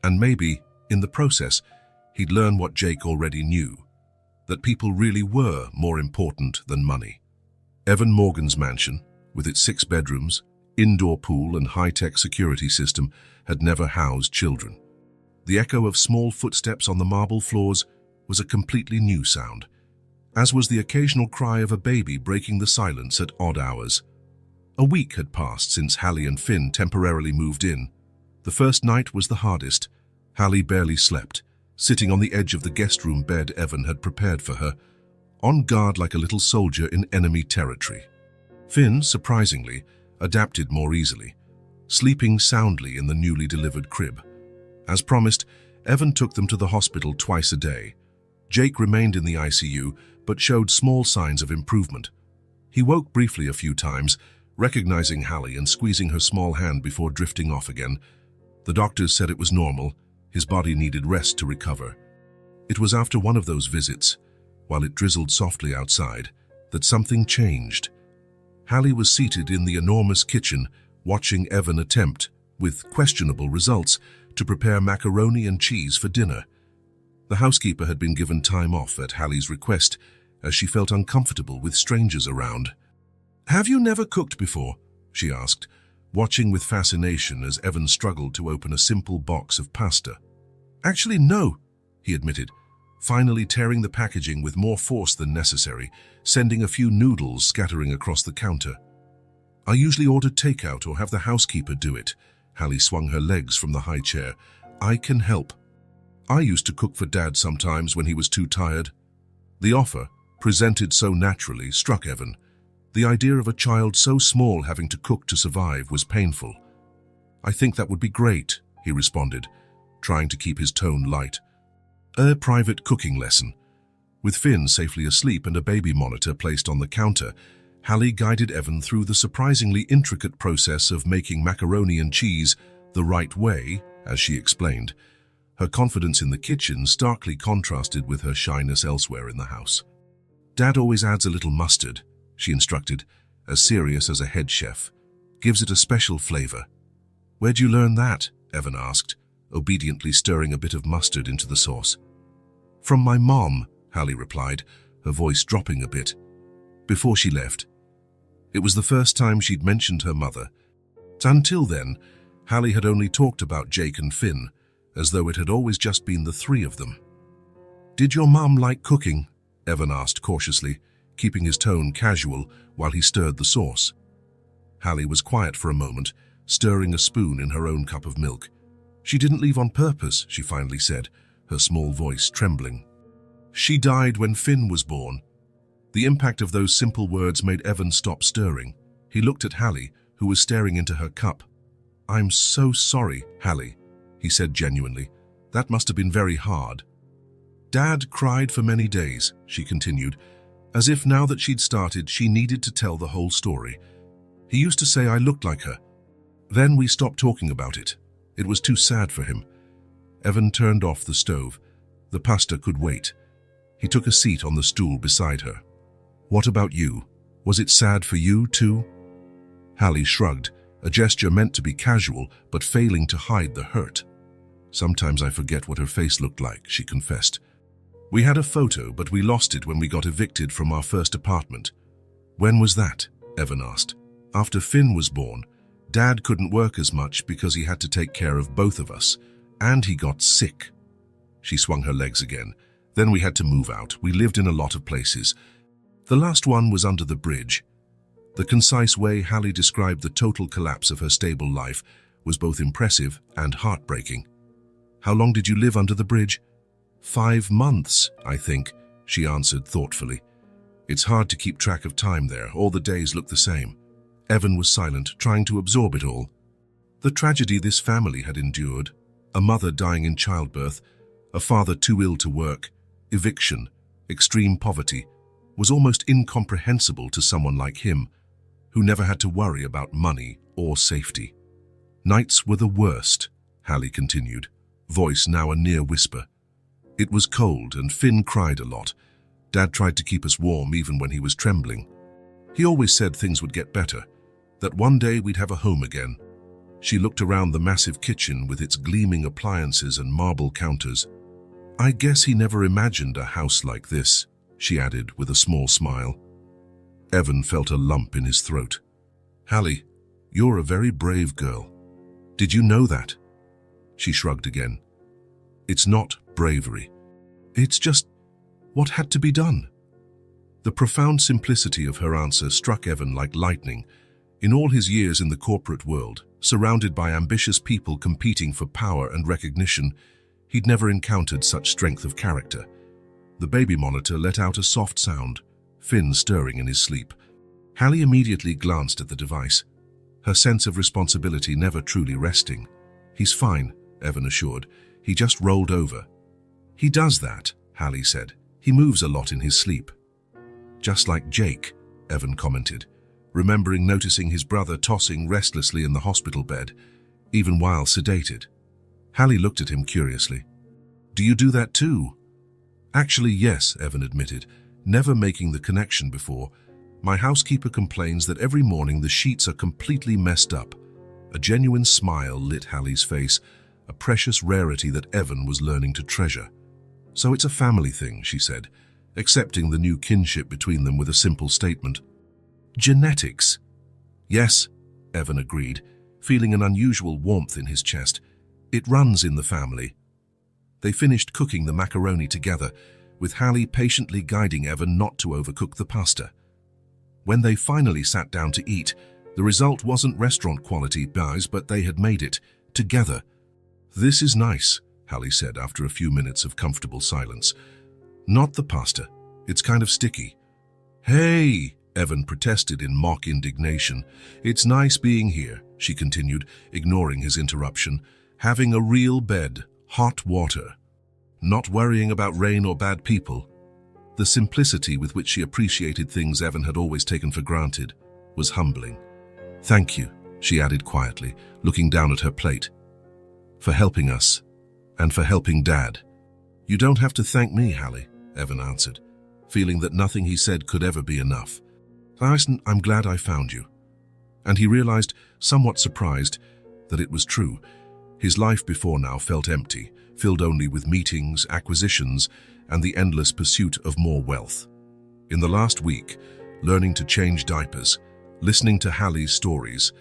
And maybe, in the process, he'd learn what Jake already knew, that people really were more important than money. Evan Morgan's mansion, with its 6 bedrooms, indoor pool and high-tech security system, had never housed children. The echo of small footsteps on the marble floors was a completely new sound, as was the occasional cry of a baby breaking the silence at odd hours. A week had passed since Hallie and Finn temporarily moved in. The first night was the hardest. Hallie barely slept, sitting on the edge of the guest room bed Evan had prepared for her, on guard like a little soldier in enemy territory. Finn, surprisingly, adapted more easily, sleeping soundly in the newly delivered crib. As promised, Evan took them to the hospital twice a day. Jake remained in the ICU, but showed small signs of improvement. He woke briefly a few times, recognizing Hallie and squeezing her small hand before drifting off again. The doctors said it was normal. His body needed rest to recover. It was after one of those visits, while it drizzled softly outside, that something changed. Hallie was seated in the enormous kitchen, watching Evan attempt, with questionable results, to prepare macaroni and cheese for dinner. The housekeeper had been given time off at Hallie's request, as she felt uncomfortable with strangers around. "Have you never cooked before?" she asked, watching with fascination as Evan struggled to open a simple box of pasta. "Actually, no," he admitted, finally tearing the packaging with more force than necessary, sending a few noodles scattering across the counter. "I usually order takeout or have the housekeeper do it." Hallie swung her legs from the high chair. "I can help. I used to cook for Dad sometimes when he was too tired." The offer, presented so naturally, struck Evan. The idea of a child so small having to cook to survive was painful. "I think that would be great," he responded, trying to keep his tone light. "A private cooking lesson. With Finn safely asleep and a baby monitor placed on the counter, Hallie guided Evan through the surprisingly intricate process of making macaroni and cheese the right way, as she explained. Her confidence in the kitchen starkly contrasted with her shyness elsewhere in the house. "Dad always adds a little mustard," she instructed, as serious as a head chef. "Gives it a special flavor." "Where'd you learn that?" Evan asked, obediently stirring a bit of mustard into the sauce. "From my mom," Hallie replied, her voice dropping a bit. Before she left, it was the first time she'd mentioned her mother. Until then, Hallie had only talked about Jake and Finn, as though it had always just been the three of them. "Did your mum like cooking?" Evan asked cautiously, keeping his tone casual while he stirred the sauce. Hallie was quiet for a moment, stirring a spoon in her own cup of milk. "She didn't leave on purpose," she finally said, her small voice trembling. "She died when Finn was born." The impact of those simple words made Evan stop stirring. He looked at Hallie, who was staring into her cup. "I'm so sorry, Hallie," he said genuinely. "That must have been very hard." "Dad cried for many days," she continued, as if now that she'd started, she needed to tell the whole story. "He used to say I looked like her. Then we stopped talking about it. It was too sad for him." Evan turned off the stove. The pasta could wait. He took a seat on the stool beside her. "What about you? Was it sad for you, too?" Hallie shrugged, a gesture meant to be casual, but failing to hide the hurt. "Sometimes I forget what her face looked like," she confessed. "We had a photo, but we lost it when we got evicted from our first apartment." "When was that?" Evan asked. "After Finn was born. Dad couldn't work as much because he had to take care of both of us, and he got sick." She swung her legs again. "Then we had to move out. We lived in a lot of places. The last one was under the bridge." The concise way Hallie described the total collapse of her stable life was both impressive and heartbreaking. "How long did you live under the bridge?" 5 months, I think," she answered thoughtfully. "It's hard to keep track of time there. All the days look the same." Evan was silent, trying to absorb it all. The tragedy this family had endured, a mother dying in childbirth, a father too ill to work, eviction, extreme poverty, was almost incomprehensible to someone like him, who never had to worry about money or safety. "Nights were the worst," Hallie continued, voice now a near whisper. "It was cold and Finn cried a lot. Dad tried to keep us warm even when he was trembling. He always said things would get better, that one day we'd have a home again." She looked around the massive kitchen with its gleaming appliances and marble counters. "I guess he never imagined a house like this," she added with a small smile. Evan felt a lump in his throat. "Hallie, you're a very brave girl. Did you know that?" She shrugged again. "It's not bravery. It's just what had to be done." The profound simplicity of her answer struck Evan like lightning. In all his years in the corporate world, surrounded by ambitious people competing for power and recognition, he'd never encountered such strength of character. The baby monitor let out a soft sound, Finn stirring in his sleep. Hallie immediately glanced at the device, her sense of responsibility never truly resting. "He's fine," Evan assured. "He just rolled over." "He does that," Hallie said. "He moves a lot in his sleep." "Just like Jake," Evan commented, remembering noticing his brother tossing restlessly in the hospital bed, even while sedated. Hallie looked at him curiously. "Do you do that too?" "Actually, yes," Evan admitted, never making the connection before. "My housekeeper complains that every morning the sheets are completely messed up." A genuine smile lit Hallie's face, a precious rarity that Evan was learning to treasure. "So it's a family thing," she said, accepting the new kinship between them with a simple statement. "Genetics." "Yes," Evan agreed, feeling an unusual warmth in his chest. "It runs in the family." They finished cooking the macaroni together, with Hallie patiently guiding Evan not to overcook the pasta. When they finally sat down to eat, the result wasn't restaurant-quality pies, but they had made it, together. "This is nice," Hallie said after a few minutes of comfortable silence. "Not the pasta. It's kind of sticky." "Hey!" Evan protested in mock indignation. "It's nice being here," she continued, ignoring his interruption. "Having a real bed, hot water. Not worrying about rain or bad people." The simplicity with which she appreciated things Evan had always taken for granted was humbling. "Thank you," she added quietly, looking down at her plate, "for helping us, and for helping Dad." "You don't have to thank me, Hallie," Evan answered, feeling that nothing he said could ever be enough. "I'm glad I found you." And he realized, somewhat surprised, that it was true. His life before now felt empty, filled only with meetings, acquisitions, and the endless pursuit of more wealth. In the last week, learning to change diapers, listening to Hallie's stories,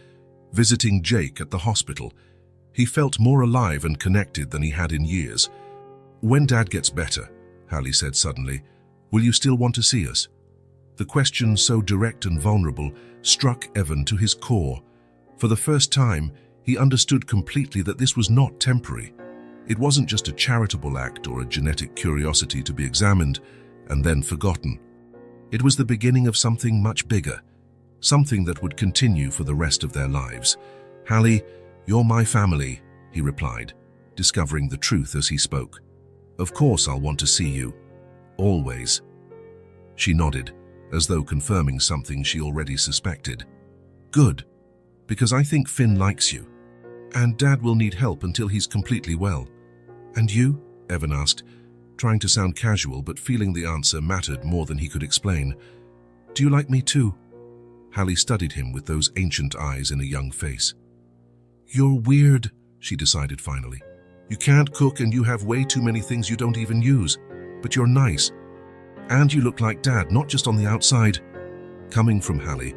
visiting Jake at the hospital, he felt more alive and connected than he had in years. "When Dad gets better," Hallie said suddenly, "will you still want to see us?" The question, so direct and vulnerable, struck Evan to his core. For the first time, he understood completely that this was not temporary. It wasn't just a charitable act or a genetic curiosity to be examined and then forgotten. It was the beginning of something much bigger, something that would continue for the rest of their lives. "Hallie, you're my family," he replied, discovering the truth as he spoke. "Of course I'll want to see you. Always." She nodded, as though confirming something she already suspected. "Good, because I think Finn likes you. And Dad will need help until he's completely well." "And you?" Evan asked, trying to sound casual but feeling the answer mattered more than he could explain. "Do you like me too?" Hallie studied him with those ancient eyes in a young face. "You're weird," she decided finally. "You can't cook and you have way too many things you don't even use. But you're nice. And you look like Dad, not just on the outside." Coming from Hallie,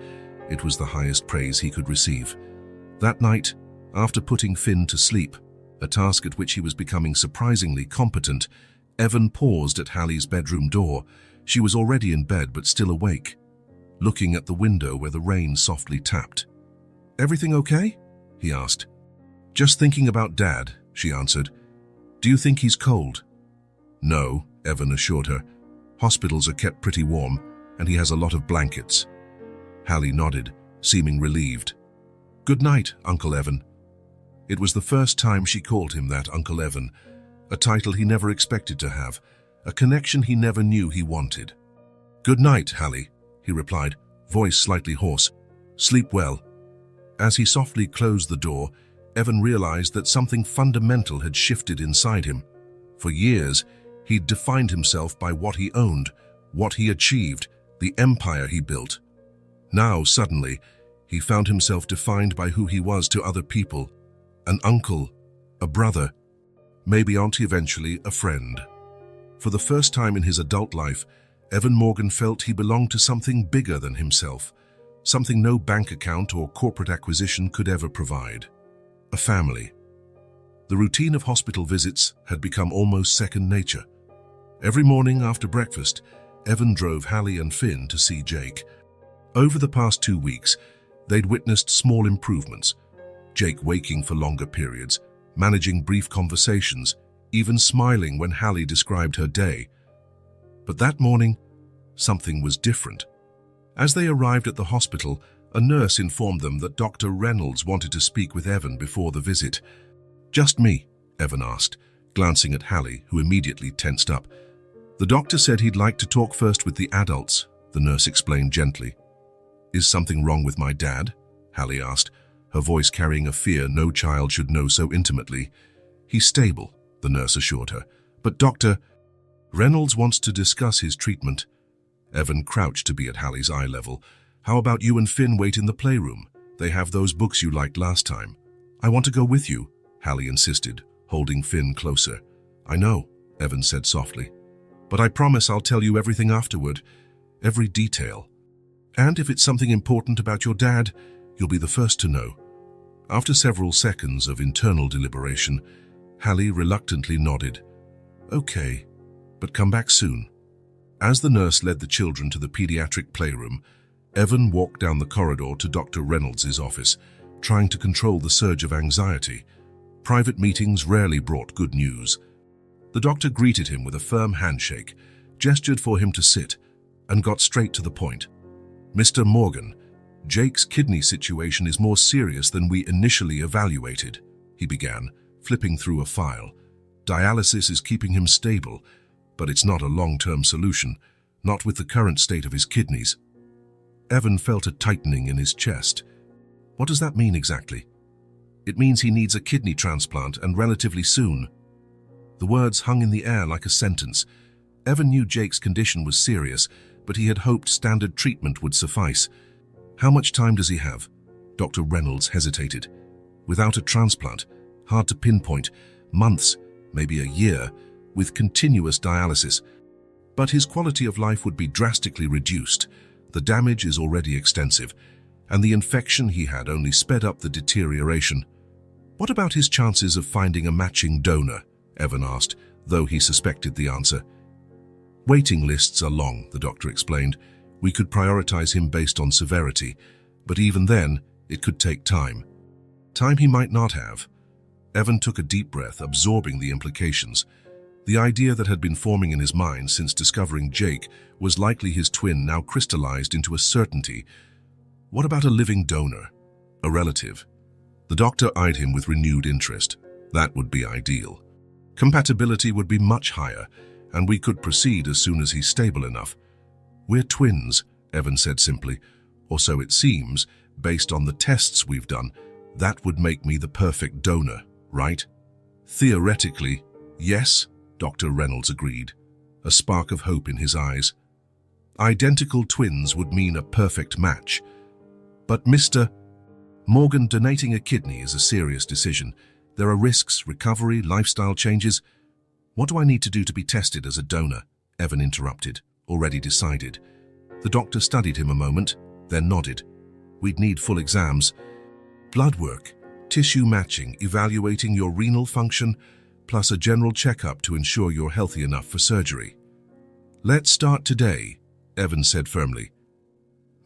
it was the highest praise he could receive. That night, after putting Finn to sleep, a task at which he was becoming surprisingly competent, Evan paused at Hallie's bedroom door. She was already in bed but still awake, looking at the window where the rain softly tapped. "Everything okay?" he asked. "Just thinking about Dad," she answered. "Do you think he's cold?" "No," Evan assured her. "Hospitals are kept pretty warm, and he has a lot of blankets." Hallie nodded, seeming relieved. "Good night, Uncle Evan." It was the first time she called him that, Uncle Evan, a title he never expected to have, a connection he never knew he wanted. "Good night, Hallie," he replied, voice slightly hoarse. "Sleep well." As he softly closed the door, Evan realized that something fundamental had shifted inside him. For years, he'd defined himself by what he owned, what he achieved, the empire he built. Now, suddenly, he found himself defined by who he was to other people. An uncle, a brother, maybe auntie, eventually a friend. For the first time in his adult life, Evan Morgan felt he belonged to something bigger than himself, something no bank account or corporate acquisition could ever provide. A family. The routine of hospital visits had become almost second nature. Every morning after breakfast, Evan drove Hallie and Finn to see Jake. Over the past 2 weeks, they'd witnessed small improvements. Jake waking for longer periods, managing brief conversations, even smiling when Hallie described her day. But that morning, something was different. As they arrived at the hospital, a nurse informed them that Dr. Reynolds wanted to speak with Evan before the visit. "Just me?" Evan asked, glancing at Hallie, who immediately tensed up. "The doctor said he'd like to talk first with the adults," the nurse explained gently. "Is something wrong with my dad?" Hallie asked, her voice carrying a fear no child should know so intimately. "He's stable," the nurse assured her. "But Dr. Reynolds wants to discuss his treatment." Evan crouched to be at Hallie's eye level. "How about you and Finn wait in the playroom? They have those books you liked last time." "I want to go with you," Hallie insisted, holding Finn closer. "I know," Evan said softly. "But I promise I'll tell you everything afterward, every detail. And if it's something important about your dad, you'll be the first to know." After several seconds of internal deliberation, Hallie reluctantly nodded. "Okay, but come back soon." As the nurse led the children to the pediatric playroom, Evan walked down the corridor to Dr. Reynolds' office, trying to control the surge of anxiety. Private meetings rarely brought good news. The doctor greeted him with a firm handshake, gestured for him to sit, and got straight to the point. "Mr. Morgan, Jake's kidney situation is more serious than we initially evaluated," he began, flipping through a file. "Dialysis is keeping him stable, but it's not a long-term solution. not with the current state of his kidneys. Evan felt a tightening in his chest. What does that mean exactly? It means he needs a kidney transplant, and relatively soon. The words hung in the air like a sentence. Evan knew Jake's condition was serious, but he had hoped standard treatment would suffice. How much time does he have? Dr. Reynolds hesitated. Without a transplant, hard to pinpoint, months, maybe a year, with continuous dialysis. But his quality of life would be drastically reduced. The damage is already extensive, and the infection he had only sped up the deterioration. What about his chances of finding a matching donor? Evan asked, though he suspected the answer. Waiting lists are long, the doctor explained. We could prioritize him based on severity, but even then, it could take time. Time he might not have. Evan took a deep breath, absorbing the implications. The idea that had been forming in his mind since discovering Jake was likely his twin, now crystallized into a certainty. What about a living donor? A relative? The doctor eyed him with renewed interest. That would be ideal. Compatibility would be much higher, and we could proceed as soon as he's stable enough. We're twins, Evan said simply, or so it seems, based on the tests we've done. That would make me the perfect donor, right? Theoretically, yes, Dr. Reynolds agreed, a spark of hope in his eyes. Identical twins would mean a perfect match. But Mr. Morgan, donating a kidney is a serious decision. There are risks, recovery, lifestyle changes. What do I need to do to be tested as a donor? Evan interrupted, already decided. The doctor studied him a moment, then nodded. We'd need full exams. Blood work, tissue matching, evaluating your renal function, plus a general checkup to ensure you're healthy enough for surgery. Let's start today, Evan said firmly.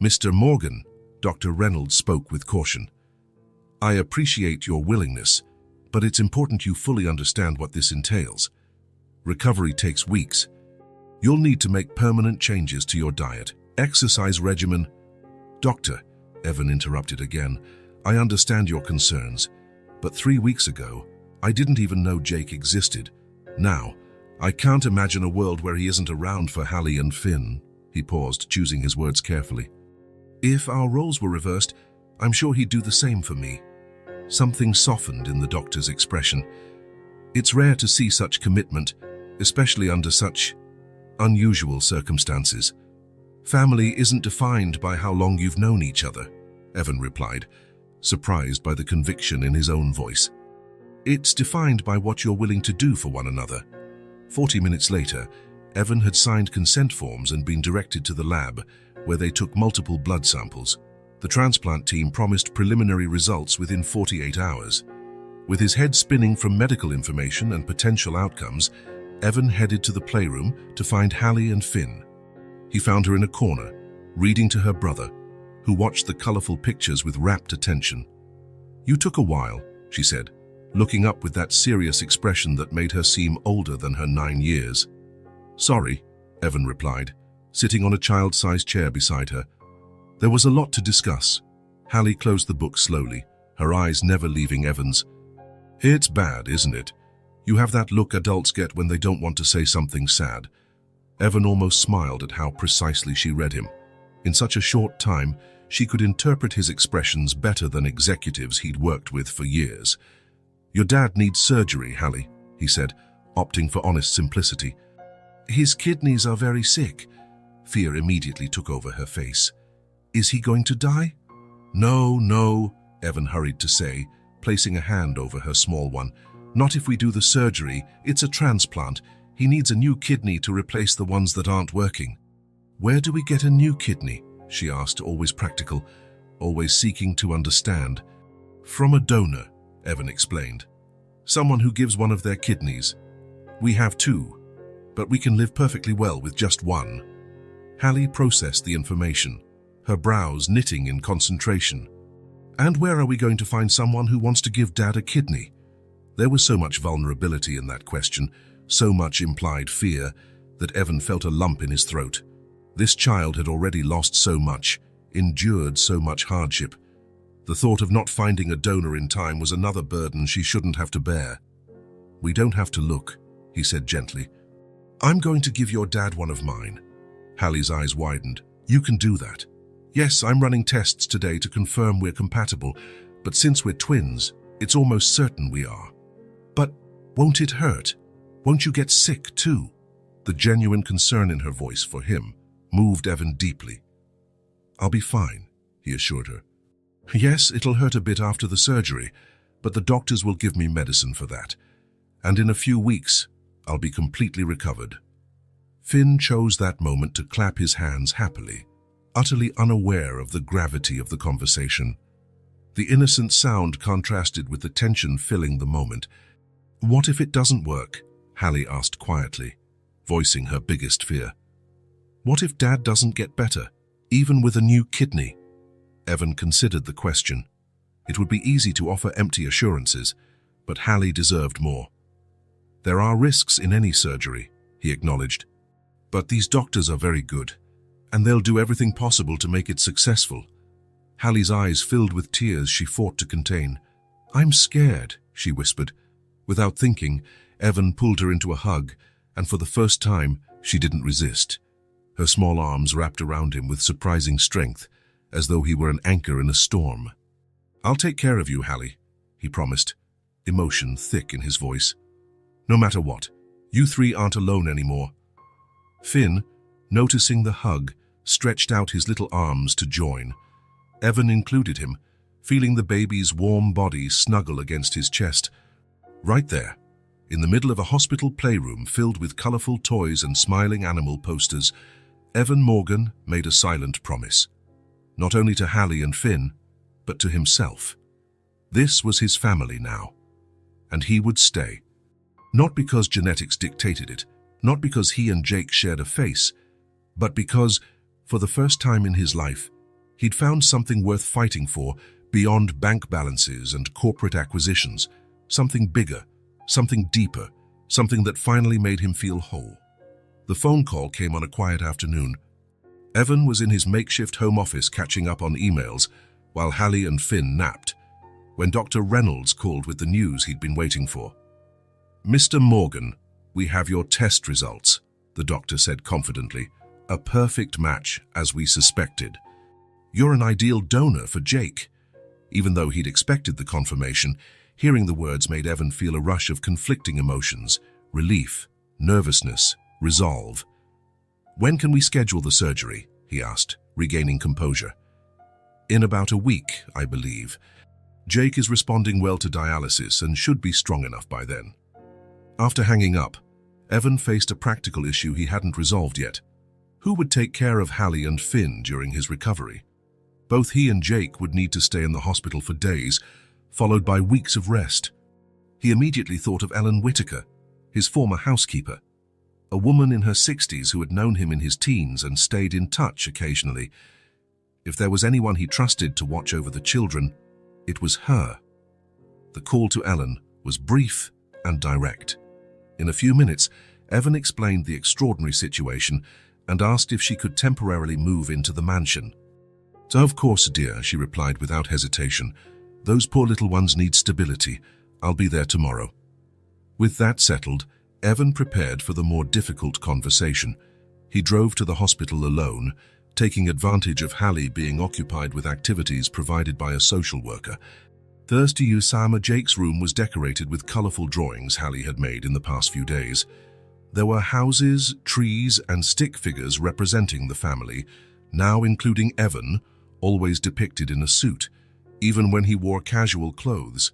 Mr. Morgan, Dr. Reynolds spoke with caution. I appreciate your willingness, but it's important you fully understand what this entails. Recovery takes weeks. You'll need to make permanent changes to your diet, exercise regimen. Doctor, Evan interrupted again, I understand your concerns, but 3 weeks ago, I didn't even know Jake existed. Now, I can't imagine a world where he isn't around for Hallie and Finn. He paused, choosing his words carefully. If our roles were reversed, I'm sure he'd do the same for me. Something softened in the doctor's expression. It's rare to see such commitment, especially under such unusual circumstances. Family isn't defined by how long you've known each other, Evan replied, surprised by the conviction in his own voice. It's defined by what you're willing to do for one another. 40 minutes later, Evan had signed consent forms and been directed to the lab, where they took multiple blood samples. The transplant team promised preliminary results within 48 hours. With his head spinning from medical information and potential outcomes, Evan headed to the playroom to find Hallie and Finn. He found her in a corner, reading to her brother, who watched the colorful pictures with rapt attention. You took a while, she said, looking up with that serious expression that made her seem older than her 9 years. Sorry, Evan replied, sitting on a child-sized chair beside her. There was a lot to discuss. Hallie closed the book slowly, her eyes never leaving Evan's. It's bad, isn't it? You have that look adults get when they don't want to say something sad. Evan almost smiled at how precisely she read him. In such a short time, she could interpret his expressions better than executives he'd worked with for years. Your dad needs surgery, Hallie, he said, opting for honest simplicity. His kidneys are very sick. Fear immediately took over her face. Is he going to die? No, Evan hurried to say, placing a hand over her small one. Not if we do the surgery. It's a transplant. He needs a new kidney to replace the ones that aren't working. Where do we get a new kidney? She asked, always practical, always seeking to understand. From a donor, Evan explained. Someone who gives one of their kidneys. We have 2, but we can live perfectly well with just 1. Hallie processed the information, her brows knitting in concentration. And where are we going to find someone who wants to give Dad a kidney? There was so much vulnerability in that question, so much implied fear, that Evan felt a lump in his throat. This child had already lost so much, endured so much hardship. The thought of not finding a donor in time was another burden she shouldn't have to bear. We don't have to look, he said gently. I'm going to give your dad one of mine. Hallie's eyes widened. You can do that. Yes, I'm running tests today to confirm we're compatible, but since we're twins, it's almost certain we are. But won't it hurt? Won't you get sick too? The genuine concern in her voice for him moved Evan deeply. I'll be fine, he assured her. Yes, it'll hurt a bit after the surgery, but the doctors will give me medicine for that. And in a few weeks, I'll be completely recovered. Finn chose that moment to clap his hands happily, utterly unaware of the gravity of the conversation. The innocent sound contrasted with the tension filling the moment. What if it doesn't work? Hallie asked quietly, voicing her biggest fear. What if Dad doesn't get better, even with a new kidney? Evan considered the question. It would be easy to offer empty assurances, but Hallie deserved more. There are risks in any surgery, he acknowledged. But these doctors are very good, and they'll do everything possible to make it successful. Hallie's eyes filled with tears she fought to contain. I'm scared, she whispered. Without thinking, Evan pulled her into a hug, and for the first time, she didn't resist. Her small arms wrapped around him with surprising strength, as though he were an anchor in a storm. I'll take care of you, Hallie, he promised, emotion thick in his voice. No matter what, you three aren't alone anymore. Finn, noticing the hug, stretched out his little arms to join. Evan included him, feeling the baby's warm body snuggle against his chest. Right there, in the middle of a hospital playroom filled with colorful toys and smiling animal posters, Evan Morgan made a silent promise. Not only to Hallie and Finn, but to himself. This was his family now, and he would stay. Not because genetics dictated it, not because he and Jake shared a face, but because, for the first time in his life, he'd found something worth fighting for beyond bank balances and corporate acquisitions, something bigger, something deeper, something that finally made him feel whole. The phone call came on a quiet afternoon. Evan was in his makeshift home office catching up on emails, while Hallie and Finn napped, when Dr. Reynolds called with the news he'd been waiting for. Mr. Morgan, we have your test results, the doctor said confidently. A perfect match, as we suspected. You're an ideal donor for Jake. Even though he'd expected the confirmation, hearing the words made Evan feel a rush of conflicting emotions, relief, nervousness, resolve. When can we schedule the surgery? He asked, regaining composure. In about a week, I believe. Jake is responding well to dialysis and should be strong enough by then. After hanging up, Evan faced a practical issue he hadn't resolved yet. Who would take care of Hallie and Finn during his recovery? Both he and Jake would need to stay in the hospital for days, followed by weeks of rest. He immediately thought of Ellen Whitaker, his former housekeeper, a woman in her 60s who had known him in his teens and stayed in touch occasionally. If there was anyone he trusted to watch over the children, it was her. The call to Ellen was brief and direct. In a few minutes, Evan explained the extraordinary situation and asked if she could temporarily move into the mansion. Of course, dear, she replied without hesitation. Those poor little ones need stability. I'll be there tomorrow. With that settled, Evan prepared for the more difficult conversation. He drove to the hospital alone, taking advantage of Hallie being occupied with activities provided by a social worker. Thursday Usama Jake's room was decorated with colorful drawings Hallie had made in the past few days. There were houses, trees, and stick figures representing the family, now including Evan, always depicted in a suit, even when he wore casual clothes.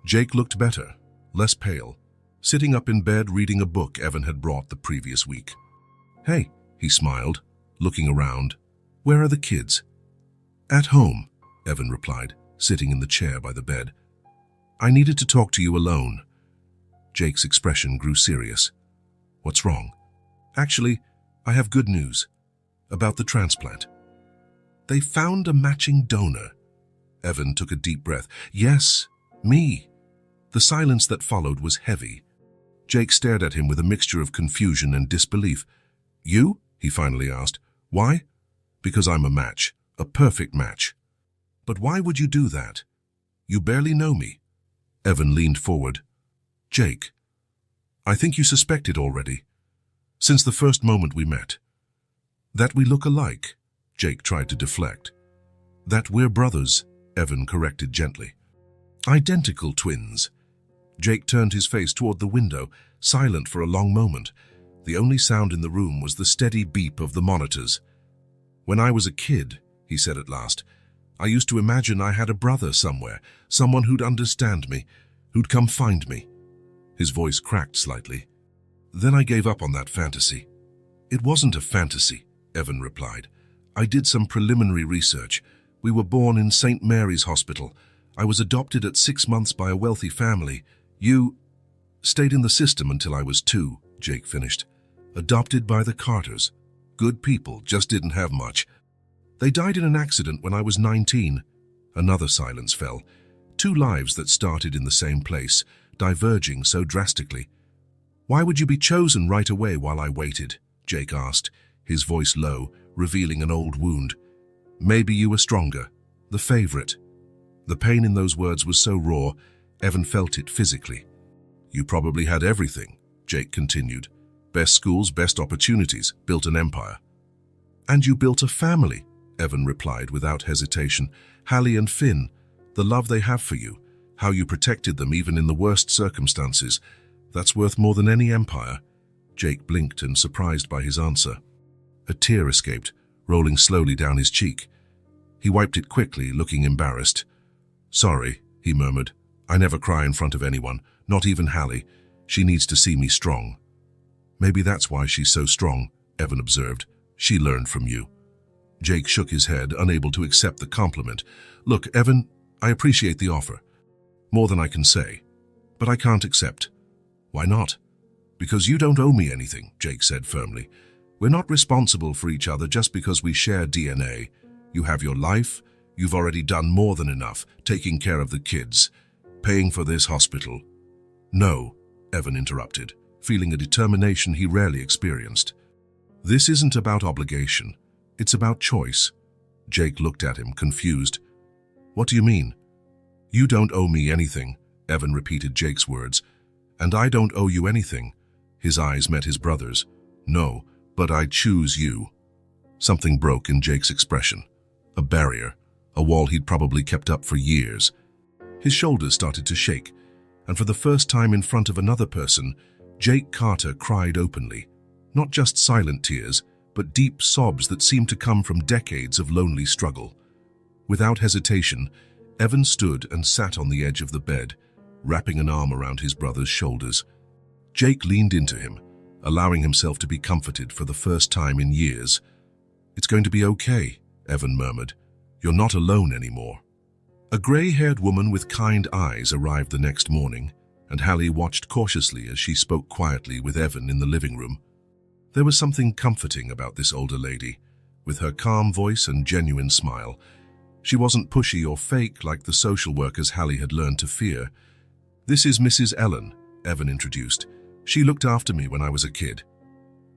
Jake looked better, less pale, sitting up in bed reading a book Evan had brought the previous week. Hey, he smiled, looking around. Where are the kids? At home, Evan replied, sitting in the chair by the bed. I needed to talk to you alone. Jake's expression grew serious. What's wrong? Actually, I have good news about the transplant. They found a matching donor. Evan took a deep breath. Yes, me. The silence that followed was heavy. Jake stared at him with a mixture of confusion and disbelief. You? He finally asked. Why? Because I'm a match, a perfect match. But why would you do that? You barely know me. Evan leaned forward. Jake, I think you suspected already. Since the first moment we met. That we look alike, Jake tried to deflect. That we're brothers, Evan corrected gently. Identical twins. Jake turned his face toward the window, silent for a long moment. The only sound in the room was the steady beep of the monitors. When I was a kid, he said at last, I used to imagine I had a brother somewhere, someone who'd understand me, who'd come find me. His voice cracked slightly. Then I gave up on that fantasy. It wasn't a fantasy, Evan replied. I did some preliminary research. We were born in St. Mary's Hospital. I was adopted at 6 months by a wealthy family. You stayed in the system until I was 2, Jake finished. Adopted by the Carters. Good people, just didn't have much. They died in an accident when I was 19. Another silence fell. 2 lives that started in the same place, diverging so drastically. Why would you be chosen right away while I waited? Jake asked, his voice low, revealing an old wound. Maybe you were stronger. The favorite. The pain in those words was so raw, Evan felt it physically. You probably had everything, Jake continued. Best schools, best opportunities, built an empire. And you built a family, Evan replied without hesitation. Hallie and Finn, the love they have for you, how you protected them even in the worst circumstances, that's worth more than any empire. Jake blinked and surprised by his answer. A tear escaped, rolling slowly down his cheek. He wiped it quickly, looking embarrassed. Sorry, he murmured. I never cry in front of anyone, not even Hallie. She needs to see me strong. Maybe that's why she's so strong, Evan observed. She learned from you. Jake shook his head, unable to accept the compliment. Look, Evan, I appreciate the offer. More than I can say. But I can't accept. Why not? Because you don't owe me anything, Jake said firmly. We're not responsible for each other just because we share DNA. You have your life. You've already done more than enough, taking care of the kids, paying for this hospital. No, Evan interrupted, feeling a determination he rarely experienced. This isn't about obligation. It's about choice. Jake looked at him, confused. What do you mean? You don't owe me anything, Evan repeated Jake's words. And I don't owe you anything. His eyes met his brother's. No, but I choose you. Something broke in Jake's expression. A barrier, a wall he'd probably kept up for years. His shoulders started to shake, and for the first time in front of another person, Jake Carter cried openly. Not just silent tears, but deep sobs that seemed to come from decades of lonely struggle. Without hesitation, Evan stood and sat on the edge of the bed, wrapping an arm around his brother's shoulders. Jake leaned into him, allowing himself to be comforted for the first time in years. It's going to be okay, Evan murmured. You're not alone anymore. A gray-haired woman with kind eyes arrived the next morning, and Hallie watched cautiously as she spoke quietly with Evan in the living room. There was something comforting about this older lady, with her calm voice and genuine smile. She wasn't pushy or fake like the social workers Hallie had learned to fear. This is Mrs. Ellen, Evan introduced. She looked after me when I was a kid.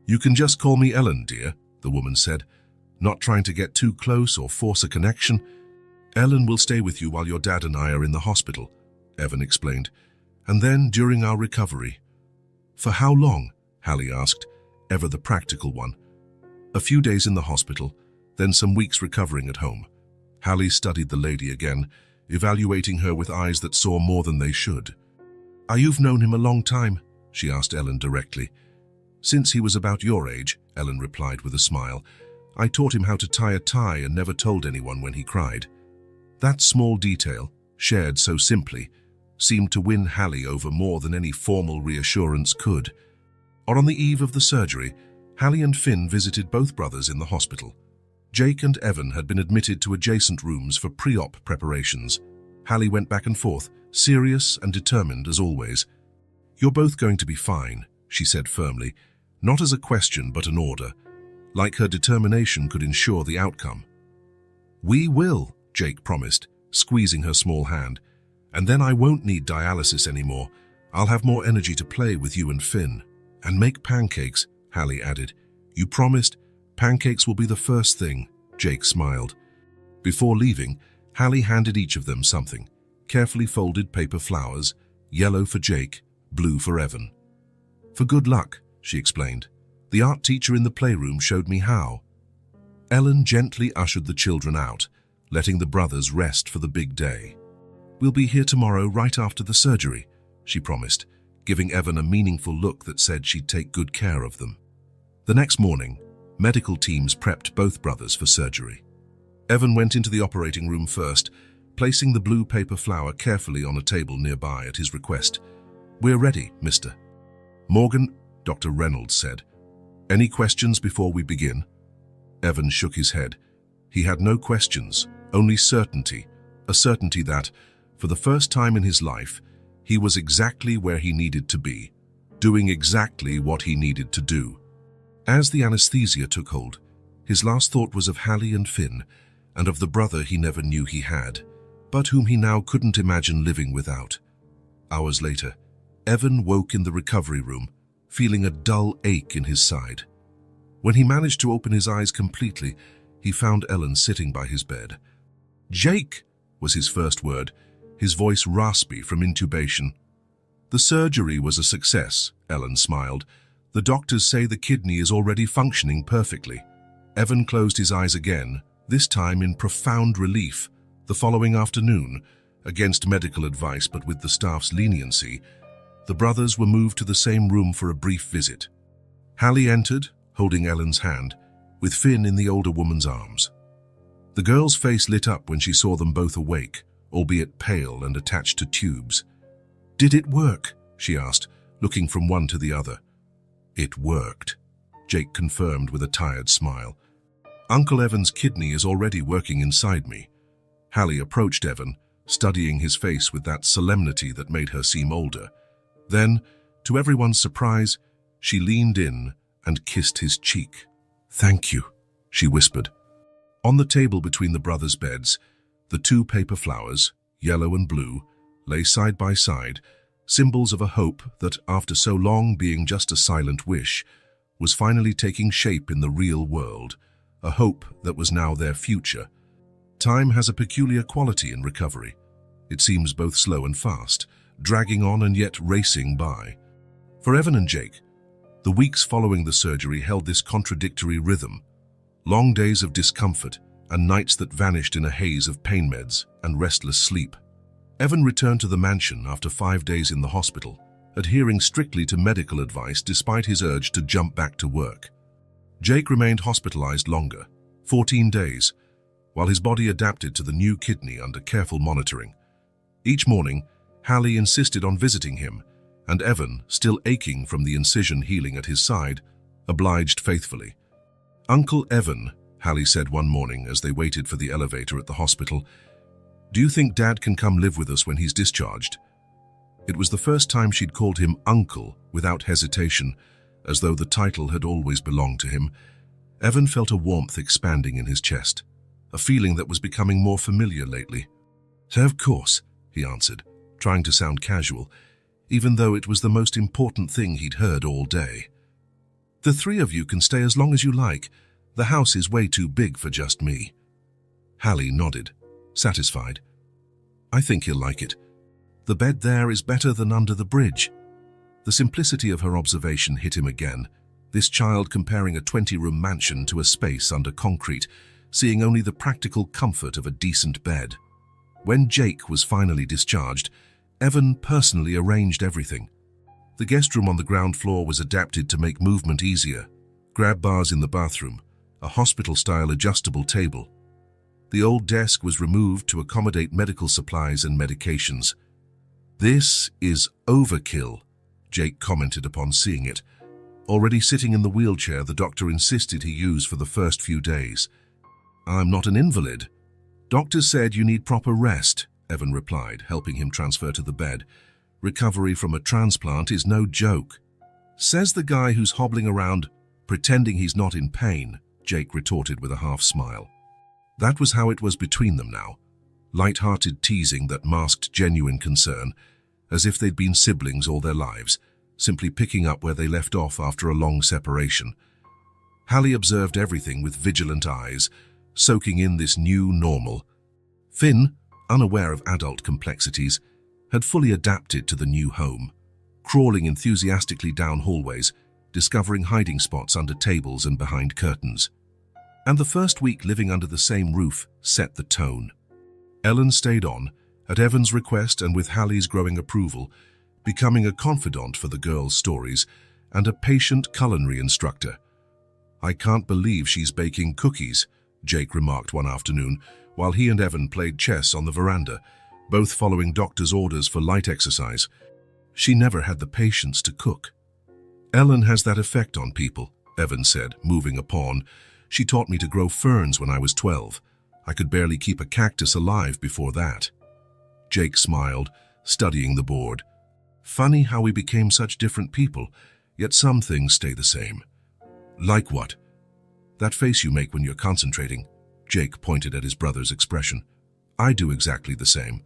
You can just call me Ellen, dear, the woman said, not trying to get too close or force a connection. Ellen will stay with you while your dad and I are in the hospital, Evan explained, and then during our recovery. For how long? Hallie asked, ever the practical one. A few days in the hospital, then some weeks recovering at home. Hallie studied the lady again, evaluating her with eyes that saw more than they should. You've known him a long time, she asked Ellen directly. Since he was about your age, Ellen replied with a smile. I taught him how to tie a tie and never told anyone when he cried. That small detail, shared so simply, seemed to win Hallie over more than any formal reassurance could. On the eve of the surgery, Hallie and Finn visited both brothers in the hospital. Jake and Evan had been admitted to adjacent rooms for pre-op preparations. Hallie went back and forth, serious and determined as always. You're both going to be fine, she said firmly, not as a question but an order, like her determination could ensure the outcome. We will, Jake promised, squeezing her small hand. And then I won't need dialysis anymore. I'll have more energy to play with you and Finn. And make pancakes, Hallie added. You promised? Pancakes will be the first thing, Jake smiled. Before leaving, Hallie handed each of them something. Carefully folded paper flowers, yellow for Jake, blue for Evan. For good luck, she explained. The art teacher in the playroom showed me how. Ellen gently ushered the children out, letting the brothers rest for the big day. "We'll be here tomorrow right after the surgery," she promised, giving Evan a meaningful look that said she'd take good care of them. The next morning, medical teams prepped both brothers for surgery. Evan went into the operating room first, placing the blue paper flower carefully on a table nearby at his request. "We're ready, mister." "Morgan," Dr. Reynolds said. "Any questions before we begin?" Evan shook his head. He had no questions, only certainty, a certainty that, for the first time in his life, he was exactly where he needed to be, doing exactly what he needed to do. As the anesthesia took hold, his last thought was of Hallie and Finn, and of the brother he never knew he had, but whom he now couldn't imagine living without. Hours later, Evan woke in the recovery room, feeling a dull ache in his side. When he managed to open his eyes completely, he found Ellen sitting by his bed. "Jake," was his first word, his voice raspy from intubation. "The surgery was a success," Ellen smiled. "The doctors say the kidney is already functioning perfectly." Evan closed his eyes again, this time in profound relief. The following afternoon, against medical advice but with the staff's leniency, the brothers were moved to the same room for a brief visit. Hallie entered, holding Ellen's hand, with Finn in the older woman's arms. The girl's face lit up when she saw them both awake, albeit pale and attached to tubes. "Did it work?" she asked, looking from one to the other. "It worked," Jake confirmed with a tired smile. "Uncle Evan's kidney is already working inside me." Hallie approached Evan, studying his face with that solemnity that made her seem older. Then, to everyone's surprise, she leaned in and kissed his cheek. "Thank you," she whispered. On the table between the brothers' beds, the two paper flowers, yellow and blue, lay side by side, symbols of a hope that, after so long being just a silent wish, was finally taking shape in the real world, a hope that was now their future. Time has a peculiar quality in recovery. It seems both slow and fast, dragging on and yet racing by. For Evan and Jake, the weeks following the surgery held this contradictory rhythm. Long days of discomfort and nights that vanished in a haze of pain meds and restless sleep. Evan returned to the mansion after 5 days in the hospital, adhering strictly to medical advice despite his urge to jump back to work. Jake remained hospitalized longer, 14 days, while his body adapted to the new kidney under careful monitoring. Each morning, Hallie insisted on visiting him, and Evan, still aching from the incision healing at his side, obliged faithfully. "Uncle Evan," Hallie said one morning as they waited for the elevator at the hospital, "do you think Dad can come live with us when he's discharged?" It was the first time she'd called him uncle without hesitation, as though the title had always belonged to him. Evan felt a warmth expanding in his chest, a feeling that was becoming more familiar lately. "Of course," he answered, trying to sound casual, even though it was the most important thing he'd heard all day. "The three of you can stay as long as you like. The house is way too big for just me." Hallie nodded, satisfied. "I think he'll like it. The bed there is better than under the bridge." The simplicity of her observation hit him again, this child comparing a 20-room mansion to a space under concrete, seeing only the practical comfort of a decent bed. When Jake was finally discharged, Evan personally arranged everything. The guest room on the ground floor was adapted to make movement easier, grab bars in the bathroom, a hospital-style adjustable table. The old desk was removed to accommodate medical supplies and medications. "This is overkill," Jake commented upon seeing it. Already sitting in the wheelchair the doctor insisted he use for the first few days. "I'm not an invalid." "Doctor said you need proper rest," Evan replied, helping him transfer to the bed. "Recovery from a transplant is no joke." "Says the guy who's hobbling around, pretending he's not in pain," Jake retorted with a half-smile. That was how it was between them now, light-hearted teasing that masked genuine concern, as if they'd been siblings all their lives, simply picking up where they left off after a long separation. Hallie observed everything with vigilant eyes, soaking in this new normal. Finn, unaware of adult complexities, had fully adapted to the new home, crawling enthusiastically down hallways, discovering hiding spots under tables and behind curtains. And the first week living under the same roof set the tone. Ellen stayed on, at Evan's request and with Hallie's growing approval, becoming a confidant for the girls' stories and a patient culinary instructor. "I can't believe she's baking cookies," Jake remarked one afternoon, while he and Evan played chess on the veranda, both following doctor's orders for light exercise. "She never had the patience to cook." "Ellen has that effect on people," Evan said, moving a pawn. "She taught me to grow ferns when I was 12. I could barely keep a cactus alive before that." Jake smiled, studying the board. "Funny how we became such different people, yet some things stay the same." "Like what?" "That face you make when you're concentrating." Jake pointed at his brother's expression. "I do exactly the same.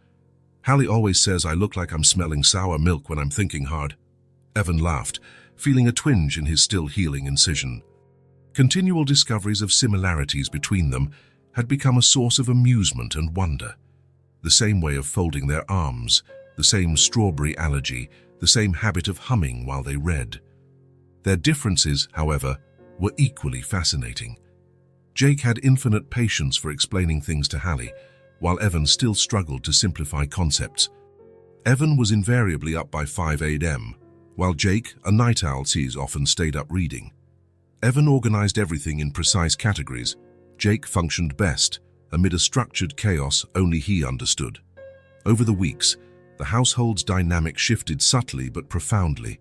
Hallie always says I look like I'm smelling sour milk when I'm thinking hard." Evan laughed, feeling a twinge in his still healing incision. Continual discoveries of similarities between them had become a source of amusement and wonder. The same way of folding their arms, the same strawberry allergy, the same habit of humming while they read. Their differences, however, were equally fascinating. Jake had infinite patience for explaining things to Hallie, while Evan still struggled to simplify concepts. Evan was invariably up by 5 a.m., while Jake, a night owl, often stayed up reading. Evan organized everything in precise categories. Jake functioned best, amid a structured chaos only he understood. Over the weeks, the household's dynamic shifted subtly but profoundly.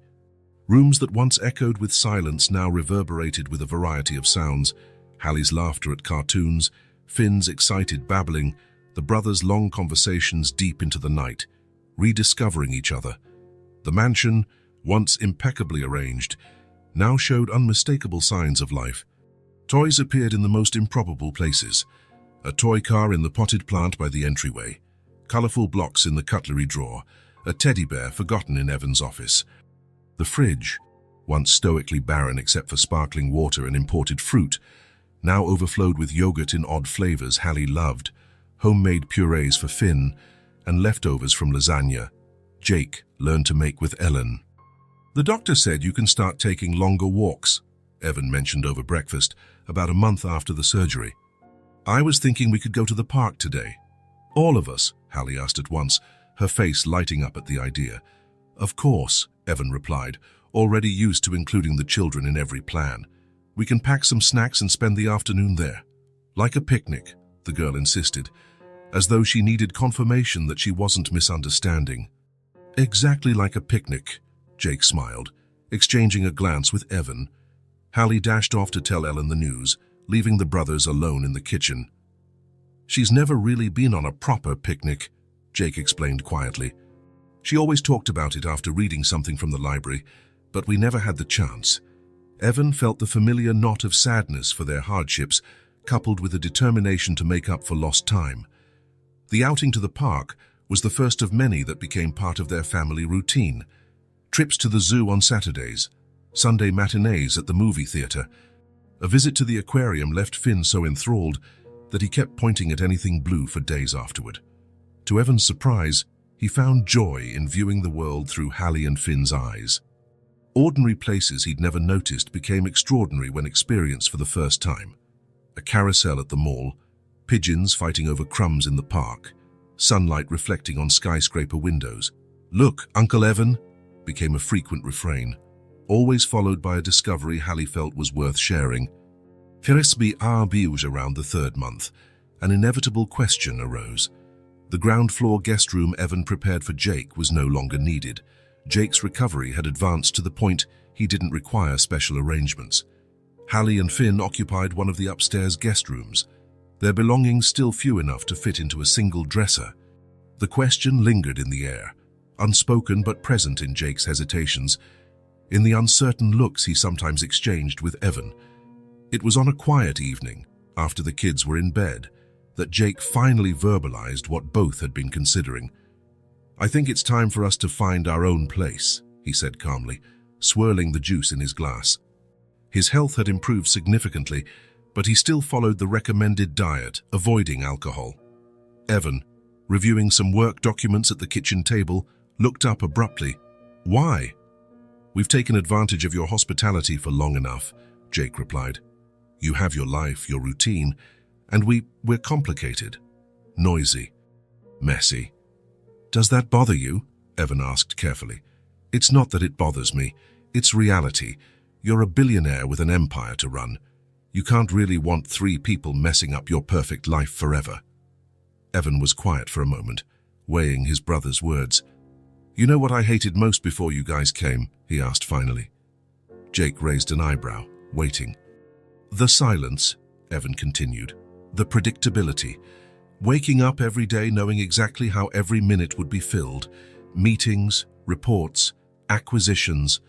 Rooms that once echoed with silence now reverberated with a variety of sounds: Hallie's laughter at cartoons, Finn's excited babbling, the brothers' long conversations deep into the night, rediscovering each other. The mansion, once impeccably arranged, now showed unmistakable signs of life. Toys appeared in the most improbable places: a toy car in the potted plant by the entryway, colorful blocks in the cutlery drawer, a teddy bear forgotten in Evan's office. The fridge, once stoically barren except for sparkling water and imported fruit, now overflowed with yogurt in odd flavors Hallie loved, homemade purees for Finn, and leftovers from lasagna Jake learned to make with Ellen. "The doctor said you can start taking longer walks," Evan mentioned over breakfast, about a month after the surgery. "I was thinking we could go to the park today." "All of us?" Hallie asked at once, her face lighting up at the idea. "Of course," Evan replied, already used to including the children in every plan. "We can pack some snacks and spend the afternoon there." "Like a picnic," the girl insisted, as though she needed confirmation that she wasn't misunderstanding. "Exactly like a picnic," Jake smiled, exchanging a glance with Evan. Hallie dashed off to tell Ellen the news, leaving the brothers alone in the kitchen. "She's never really been on a proper picnic," Jake explained quietly. "She always talked about it after reading something from the library, but we never had the chance." Evan felt the familiar knot of sadness for their hardships, coupled with a determination to make up for lost time. The outing to the park was the first of many that became part of their family routine. Trips to the zoo on Saturdays, Sunday matinees at the movie theater. A visit to the aquarium left Finn so enthralled that he kept pointing at anything blue for days afterward. To Evan's surprise, he found joy in viewing the world through Hallie and Finn's eyes. Ordinary places he'd never noticed became extraordinary when experienced for the first time. A carousel at the mall, pigeons fighting over crumbs in the park, sunlight reflecting on skyscraper windows. "Look, Uncle Evan," became a frequent refrain, always followed by a discovery Hallie felt was worth sharing. Firesby Arbiuj around the third month, an inevitable question arose. The ground floor guest room Evan prepared for Jake was no longer needed. Jake's recovery had advanced to the point he didn't require special arrangements. Hallie and Finn occupied one of the upstairs guest rooms, their belongings still few enough to fit into a single dresser. The question lingered in the air, unspoken but present in Jake's hesitations, in the uncertain looks he sometimes exchanged with Evan. It was on a quiet evening, after the kids were in bed, that Jake finally verbalized what both had been considering. "I think it's time for us to find our own place," he said calmly, swirling the juice in his glass. His health had improved significantly, but he still followed the recommended diet, avoiding alcohol. Evan, reviewing some work documents at the kitchen table, looked up abruptly. "Why?" "We've taken advantage of your hospitality for long enough," Jake replied. You have your life, your routine, and we're complicated, noisy, messy. Does that bother you? Evan asked carefully. It's not that it bothers me. It's reality. You're a billionaire with an empire to run. You can't really want 3 people messing up your perfect life forever. Evan was quiet for a moment, weighing his brother's words. You know what I hated most before you guys came? He asked finally. Jake raised an eyebrow, waiting. The silence, Evan continued. The predictability. Waking up every day knowing exactly how every minute would be filled. Meetings, reports, acquisitions,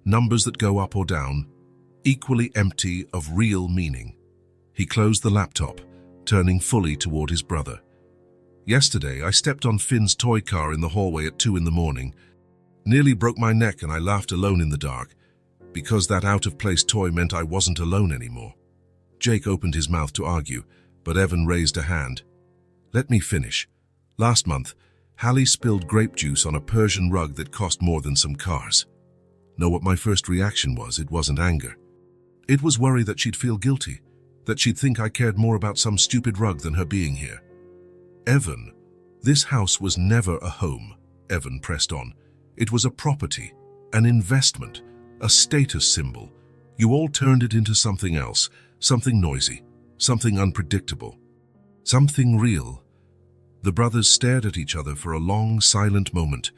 numbers that go up or down, equally empty of real meaning. He closed the laptop, turning fully toward his brother. Yesterday, I stepped on Finn's toy car in the hallway at 2 in the morning. Nearly broke my neck and I laughed alone in the dark, because that out-of-place toy meant I wasn't alone anymore. Jake opened his mouth to argue, but Evan raised a hand. Let me finish. Last month, Hallie spilled grape juice on a Persian rug that cost more than some cars. Know what my first reaction was? It wasn't anger. It was worry that she'd feel guilty, that she'd think I cared more about some stupid rug than her being here. Evan, this house was never a home, Evan pressed on. It was a property, an investment, a status symbol. You all turned it into something else, something noisy, something unpredictable, something real. The brothers stared at each other for a long, silent moment.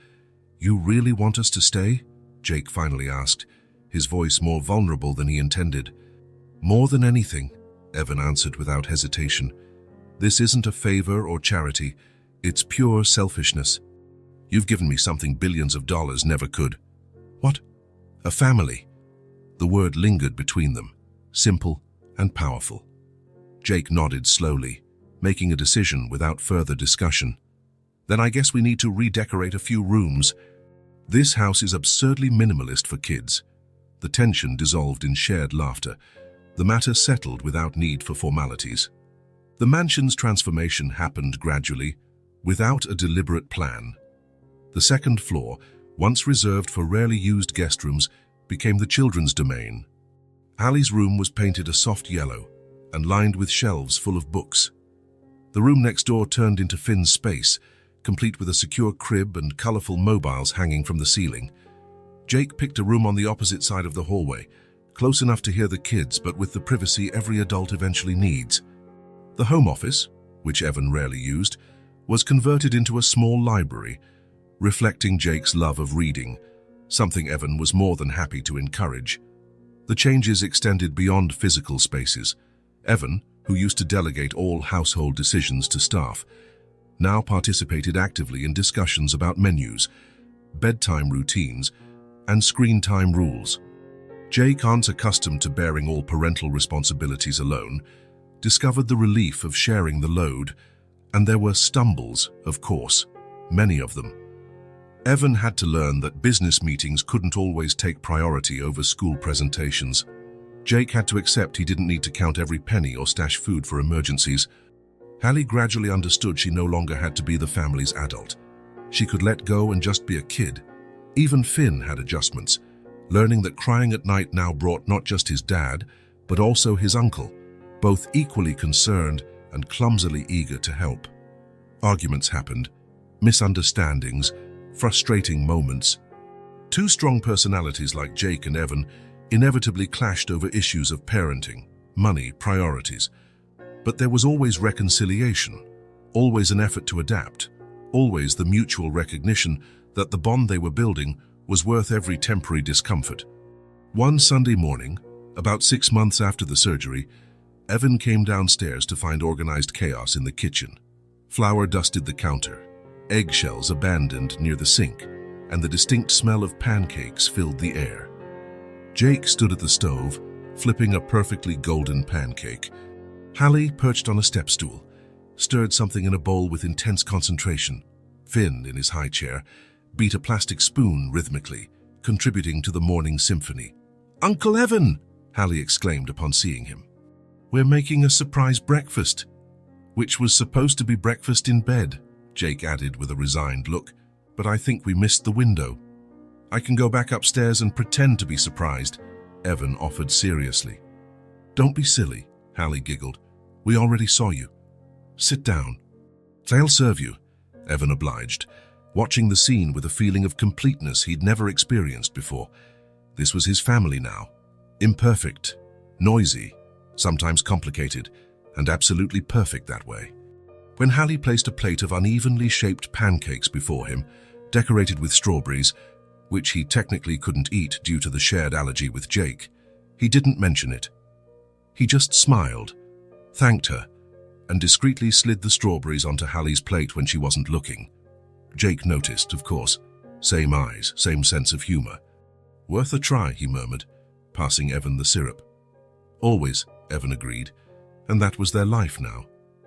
You really want us to stay? Jake finally asked, his voice more vulnerable than he intended. More than anything, Evan answered without hesitation. This isn't a favor or charity. It's pure selfishness. You've given me something billions of dollars never could. What? A family. The word lingered between them, simple and powerful. Jake nodded slowly, making a decision without further discussion. Then I guess we need to redecorate a few rooms. This house is absurdly minimalist for kids. The tension dissolved in shared laughter. The matter settled without need for formalities. The mansion's transformation happened gradually, without a deliberate plan. The second floor, once reserved for rarely used guest rooms, became the children's domain. Hallie's room was painted a soft yellow and lined with shelves full of books. The room next door turned into Finn's space, complete with a secure crib and colorful mobiles hanging from the ceiling. Jake picked a room on the opposite side of the hallway, close enough to hear the kids but with the privacy every adult eventually needs. The home office, which Evan rarely used, was converted into a small library, reflecting Jake's love of reading, something Evan was more than happy to encourage. The changes extended beyond physical spaces. Evan, who used to delegate all household decisions to staff, now participated actively in discussions about menus, bedtime routines, and screen time rules. Jake, unaccustomed to bearing all parental responsibilities alone, discovered the relief of sharing the load, and there were stumbles, of course, many of them. Evan had to learn that business meetings couldn't always take priority over school presentations. Jake had to accept he didn't need to count every penny or stash food for emergencies. Hallie gradually understood she no longer had to be the family's adult. She could let go and just be a kid. Even Finn had adjustments, learning that crying at night now brought not just his dad, but also his uncle, both equally concerned and clumsily eager to help. Arguments happened, misunderstandings, frustrating moments. Two strong personalities like Jake and Evan inevitably clashed over issues of parenting, money, priorities. But there was always reconciliation, always an effort to adapt, always the mutual recognition that the bond they were building was worth every temporary discomfort. One Sunday morning, about 6 months after the surgery, Evan came downstairs to find organized chaos in the kitchen. Flour dusted the counter, eggshells abandoned near the sink, and the distinct smell of pancakes filled the air. Jake stood at the stove, flipping a perfectly golden pancake. Hallie, perched on a step stool, stirred something in a bowl with intense concentration. Finn, in his high chair, beat a plastic spoon rhythmically, contributing to the morning symphony. "Uncle Evan!" Hallie exclaimed upon seeing him. "We're making a surprise breakfast," which was supposed to be breakfast in bed, Jake added with a resigned look, "but I think we missed the window." "I can go back upstairs and pretend to be surprised," Evan offered seriously. Don't be silly, Hallie giggled. We already saw you. Sit down. They'll serve you, Evan obliged, watching the scene with a feeling of completeness he'd never experienced before. This was his family now. Imperfect, noisy, sometimes complicated, and absolutely perfect that way. When Hallie placed a plate of unevenly shaped pancakes before him, decorated with strawberries, which he technically couldn't eat due to the shared allergy with Jake, he didn't mention it. He just smiled, thanked her, and discreetly slid the strawberries onto Hallie's plate when she wasn't looking. Jake noticed, of course. Same eyes, same sense of humor. Worth a try, he murmured, passing Evan the syrup. Always, Evan agreed, and that was their life now,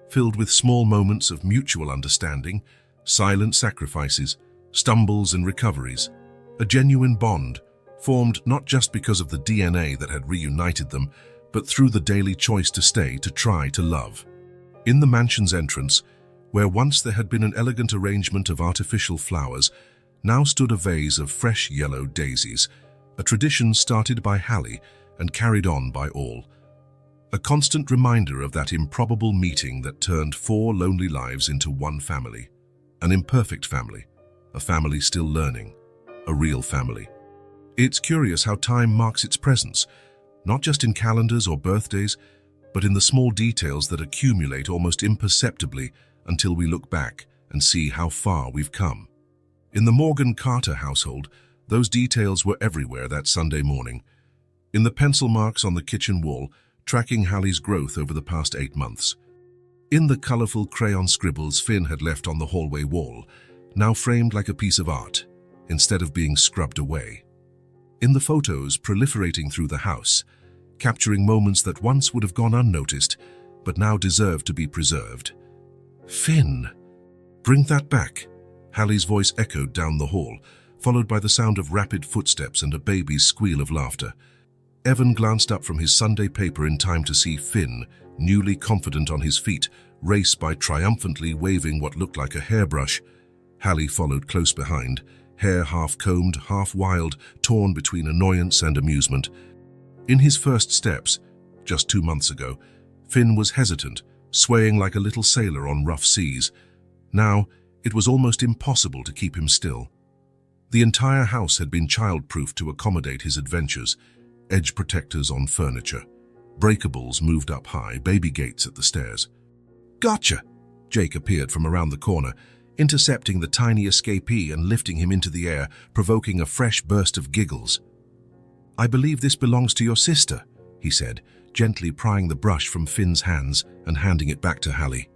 filled with small moments of mutual understanding, silent sacrifices, stumbles and recoveries, a genuine bond, formed not just because of the DNA that had reunited them, but through the daily choice to stay, to try to love. In the mansion's entrance, where once there had been an elegant arrangement of artificial flowers, now stood a vase of fresh yellow daisies, a tradition started by Hallie and carried on by all. A constant reminder of that improbable meeting that turned 4 lonely lives into one family. An imperfect family, a family still learning, a real family. It's curious how time marks its presence, not just in calendars or birthdays, but in the small details that accumulate almost imperceptibly until we look back and see how far we've come. In the Morgan Carter household, those details were everywhere that Sunday morning. In the pencil marks on the kitchen wall, tracking Hallie's growth over the past 8 months. In the colorful crayon scribbles Finn had left on the hallway wall, now framed like a piece of art, instead of being scrubbed away. In the photos proliferating through the house, capturing moments that once would have gone unnoticed, but now deserve to be preserved. Finn! Bring that back, Hallie's voice echoed down the hall, followed by the sound of rapid footsteps and a baby's squeal of laughter. Evan glanced up from his Sunday paper in time to see Finn, newly confident on his feet, race by triumphantly waving what looked like a hairbrush. Hallie followed close behind, hair half-combed, half-wild, torn between annoyance and amusement. In his first steps, just 2 months ago, Finn was hesitant, swaying like a little sailor on rough seas. Now, it was almost impossible to keep him still. The entire house had been child-proof to accommodate his adventures, edge protectors on furniture, breakables moved up high, baby gates at the stairs. Gotcha! Jake appeared from around the corner, intercepting the tiny escapee and lifting him into the air, provoking a fresh burst of giggles. I believe this belongs to your sister, he said, gently prying the brush from Finn's hands and handing it back to Hallie.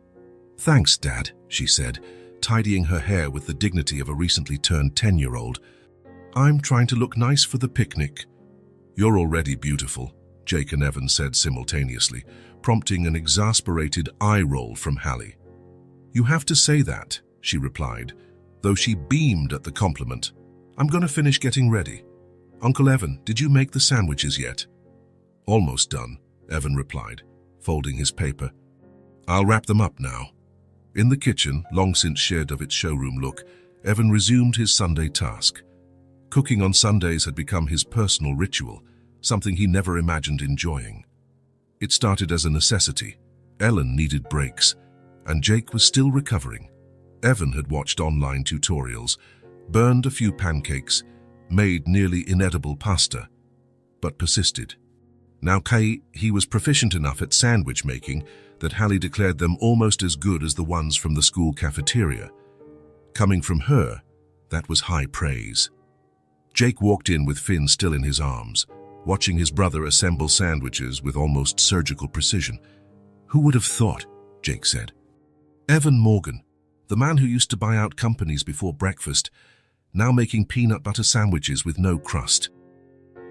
Thanks, Dad, she said, tidying her hair with the dignity of a recently turned 10-year-old. I'm trying to look nice for the picnic. You're already beautiful, Jake and Evan said simultaneously, prompting an exasperated eye roll from Hallie. You have to say that, she replied, though she beamed at the compliment. I'm going to finish getting ready. Uncle Evan, did you make the sandwiches yet? Almost done, Evan replied, folding his paper. I'll wrap them up now. In the kitchen, long since shed of its showroom look, Evan resumed his Sunday task. Cooking on Sundays had become his personal ritual, something he never imagined enjoying. It started as a necessity. Ellen needed breaks, and Jake was still recovering. Evan had watched online tutorials, burned a few pancakes, made nearly inedible pasta, but persisted. Now he was proficient enough at sandwich making that Hallie declared them almost as good as the ones from the school cafeteria. Coming from her, that was high praise. Jake walked in with Finn still in his arms, watching his brother assemble sandwiches with almost surgical precision. Who would have thought, Jake said. Evan Morgan, the man who used to buy out companies before breakfast, now making peanut butter sandwiches with no crust.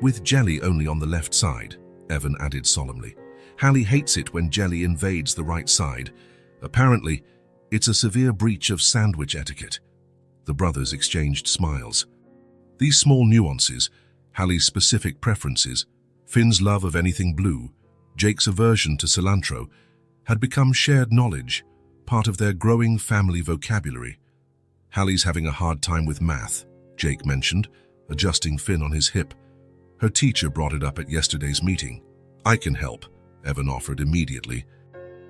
With jelly only on the left side, Evan added solemnly. Hallie hates it when jelly invades the right side. Apparently, it's a severe breach of sandwich etiquette. The brothers exchanged smiles. These small nuances, Hallie's specific preferences, Finn's love of anything blue, Jake's aversion to cilantro, had become shared knowledge, part of their growing family vocabulary. Hallie's having a hard time with math, Jake mentioned, adjusting Finn on his hip. Her teacher brought it up at yesterday's meeting. I can help, Evan offered immediately.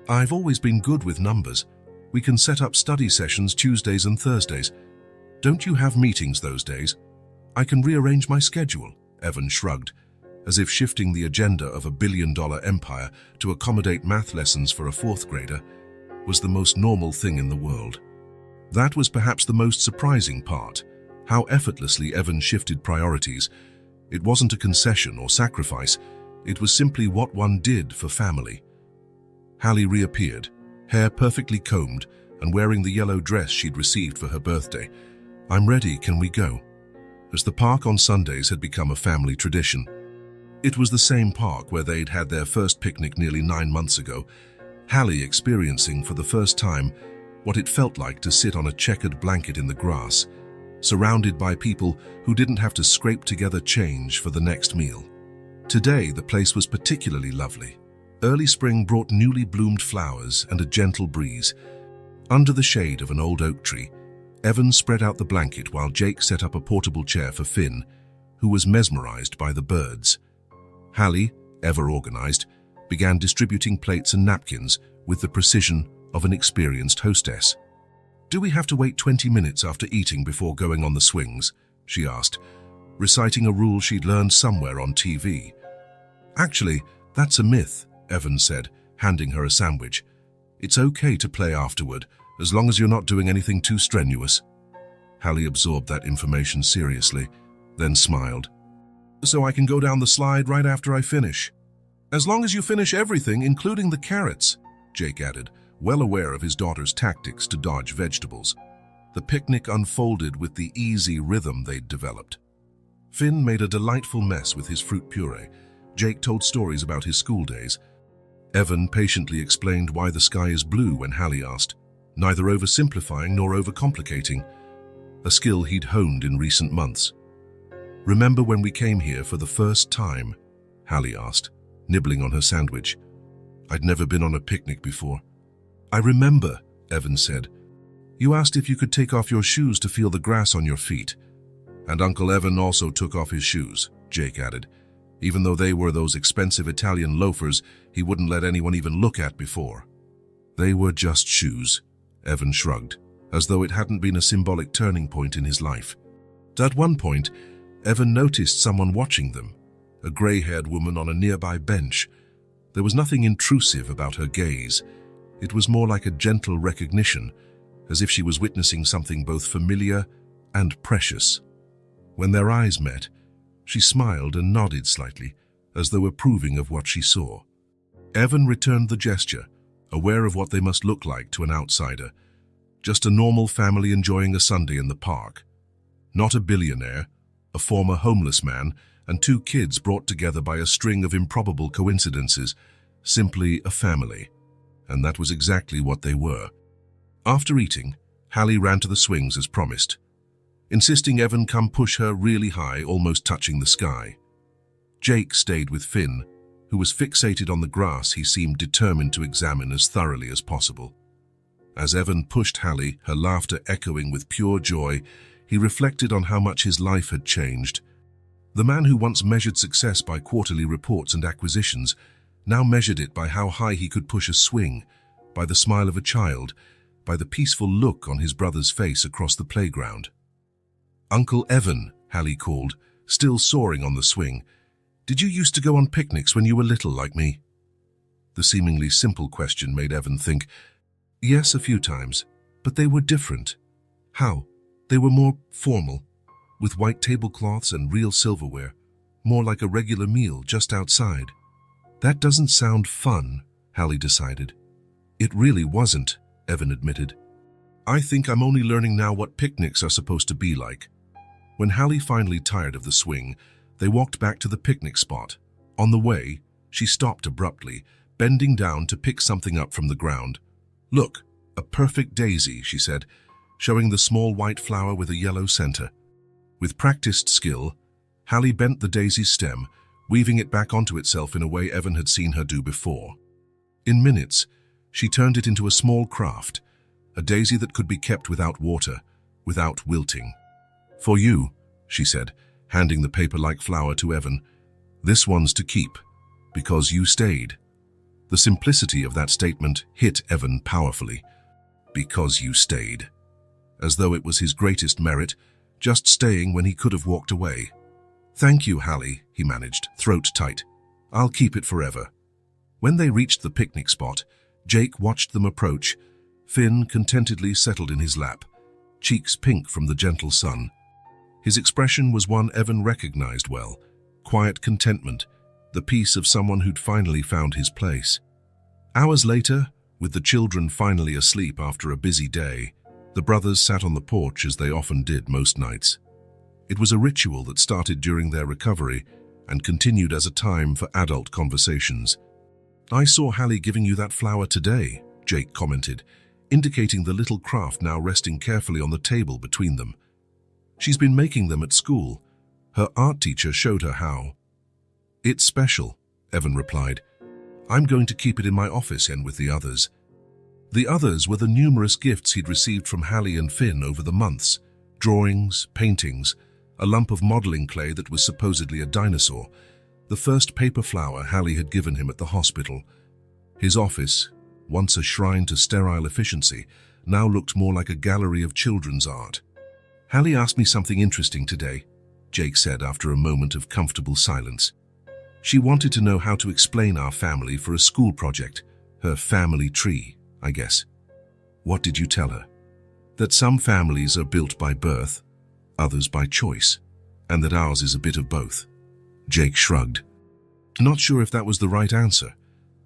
"I've always been good with numbers. We can set up study sessions Tuesdays and Thursdays. Don't you have meetings those days? I can rearrange my schedule," Evan shrugged, as if shifting the agenda of a billion-dollar empire to accommodate math lessons for a fourth grader was the most normal thing in the world. That was perhaps the most surprising part, how effortlessly Evan shifted priorities. It wasn't a concession or sacrifice, it was simply what one did for family. Hallie reappeared, hair perfectly combed and wearing the yellow dress she'd received for her birthday. "I'm ready, can we go?" As the park on Sundays had become a family tradition. It was the same park where they'd had their first picnic nearly 9 months ago, Hallie experiencing for the first time what it felt like to sit on a checkered blanket in the grass, surrounded by people who didn't have to scrape together change for the next meal. Today, the place was particularly lovely. Early spring brought newly bloomed flowers and a gentle breeze. Under the shade of an old oak tree, Evan spread out the blanket while Jake set up a portable chair for Finn, who was mesmerized by the birds. Hallie, ever organized, began distributing plates and napkins with the precision of an experienced hostess. "Do we have to wait 20 minutes after eating before going on the swings?" she asked, reciting a rule she'd learned somewhere on TV. "Actually, that's a myth," Evan said, handing her a sandwich. "It's okay to play afterward, as long as you're not doing anything too strenuous." Hallie absorbed that information seriously, then smiled. "So I can go down the slide right after I finish?" "As long as you finish everything, including the carrots," Jake added, well aware of his daughter's tactics to dodge vegetables. The picnic unfolded with the easy rhythm they'd developed. Finn made a delightful mess with his fruit puree. Jake told stories about his school days. Evan patiently explained why the sky is blue when Hallie asked, neither oversimplifying nor overcomplicating, a skill he'd honed in recent months. "Remember when we came here for the first time?" Hallie asked, nibbling on her sandwich. "I'd never been on a picnic before." "I remember," Evan said. "You asked if you could take off your shoes to feel the grass on your feet." "And Uncle Evan also took off his shoes," Jake added, even though they were those expensive Italian loafers he wouldn't let anyone even look at before. "They were just shoes," Evan shrugged, as though it hadn't been a symbolic turning point in his life. At one point, Evan noticed someone watching them, a gray-haired woman on a nearby bench. There was nothing intrusive about her gaze. It was more like a gentle recognition, as if she was witnessing something both familiar and precious. When their eyes met, she smiled and nodded slightly, as though approving of what she saw. Evan returned the gesture, aware of what they must look like to an outsider. Just a normal family enjoying a Sunday in the park. Not a billionaire, a former homeless man, and 2 kids brought together by a string of improbable coincidences, simply a family. And that was exactly what they were. After eating, Hallie ran to the swings as promised, insisting Evan come push her really high, almost touching the sky. Jake stayed with Finn, who was fixated on the grass he seemed determined to examine as thoroughly as possible. As Evan pushed Hallie, her laughter echoing with pure joy, he reflected on how much his life had changed. The man who once measured success by quarterly reports and acquisitions now measured it by how high he could push a swing, by the smile of a child, by the peaceful look on his brother's face across the playground. "Uncle Evan," Hallie called, still soaring on the swing, "did you used to go on picnics when you were little like me?" The seemingly simple question made Evan think, "Yes, a few times, but they were different." "How?" "They were more formal, with white tablecloths and real silverware, more like a regular meal just outside." "That doesn't sound fun," Hallie decided. "It really wasn't," Evan admitted. "I think I'm only learning now what picnics are supposed to be like." When Hallie finally tired of the swing, they walked back to the picnic spot. On the way, she stopped abruptly, bending down to pick something up from the ground. "Look, a perfect daisy," she said, showing the small white flower with a yellow center. With practiced skill, Hallie bent the daisy's stem, weaving it back onto itself in a way Evan had seen her do before. In minutes, she turned it into a small craft, a daisy that could be kept without water, without wilting. "For you," she said, handing the paper-like flower to Evan. "This one's to keep, because you stayed." The simplicity of that statement hit Evan powerfully. Because you stayed. As though it was his greatest merit, just staying when he could have walked away. Thank you, Hallie, he managed, throat tight. I'll keep it forever. When they reached the picnic spot, Jake watched them approach. Finn contentedly settled in his lap, cheeks pink from the gentle sun. His expression was one Evan recognized well, quiet contentment, the peace of someone who'd finally found his place. Hours later, with the children finally asleep after a busy day, the brothers sat on the porch as they often did most nights. It was a ritual that started during their recovery and continued as a time for adult conversations. I saw Hallie giving you that flower today, Jake commented, indicating the little craft now resting carefully on the table between them. She's been making them at school. Her art teacher showed her how. It's special, Evan replied. I'm going to keep it in my office and with the others. The others were the numerous gifts he'd received from Hallie and Finn over the months. Drawings, paintings, a lump of modeling clay that was supposedly a dinosaur, the first paper flower Hallie had given him at the hospital. His office, once a shrine to sterile efficiency, now looked more like a gallery of children's art. Hallie asked me something interesting today, Jake said after a moment of comfortable silence. She wanted to know how to explain our family for a school project, her family tree, I guess. What did you tell her? That some families are built by birth, others by choice, and that ours is a bit of both. Jake shrugged. Not sure if that was the right answer.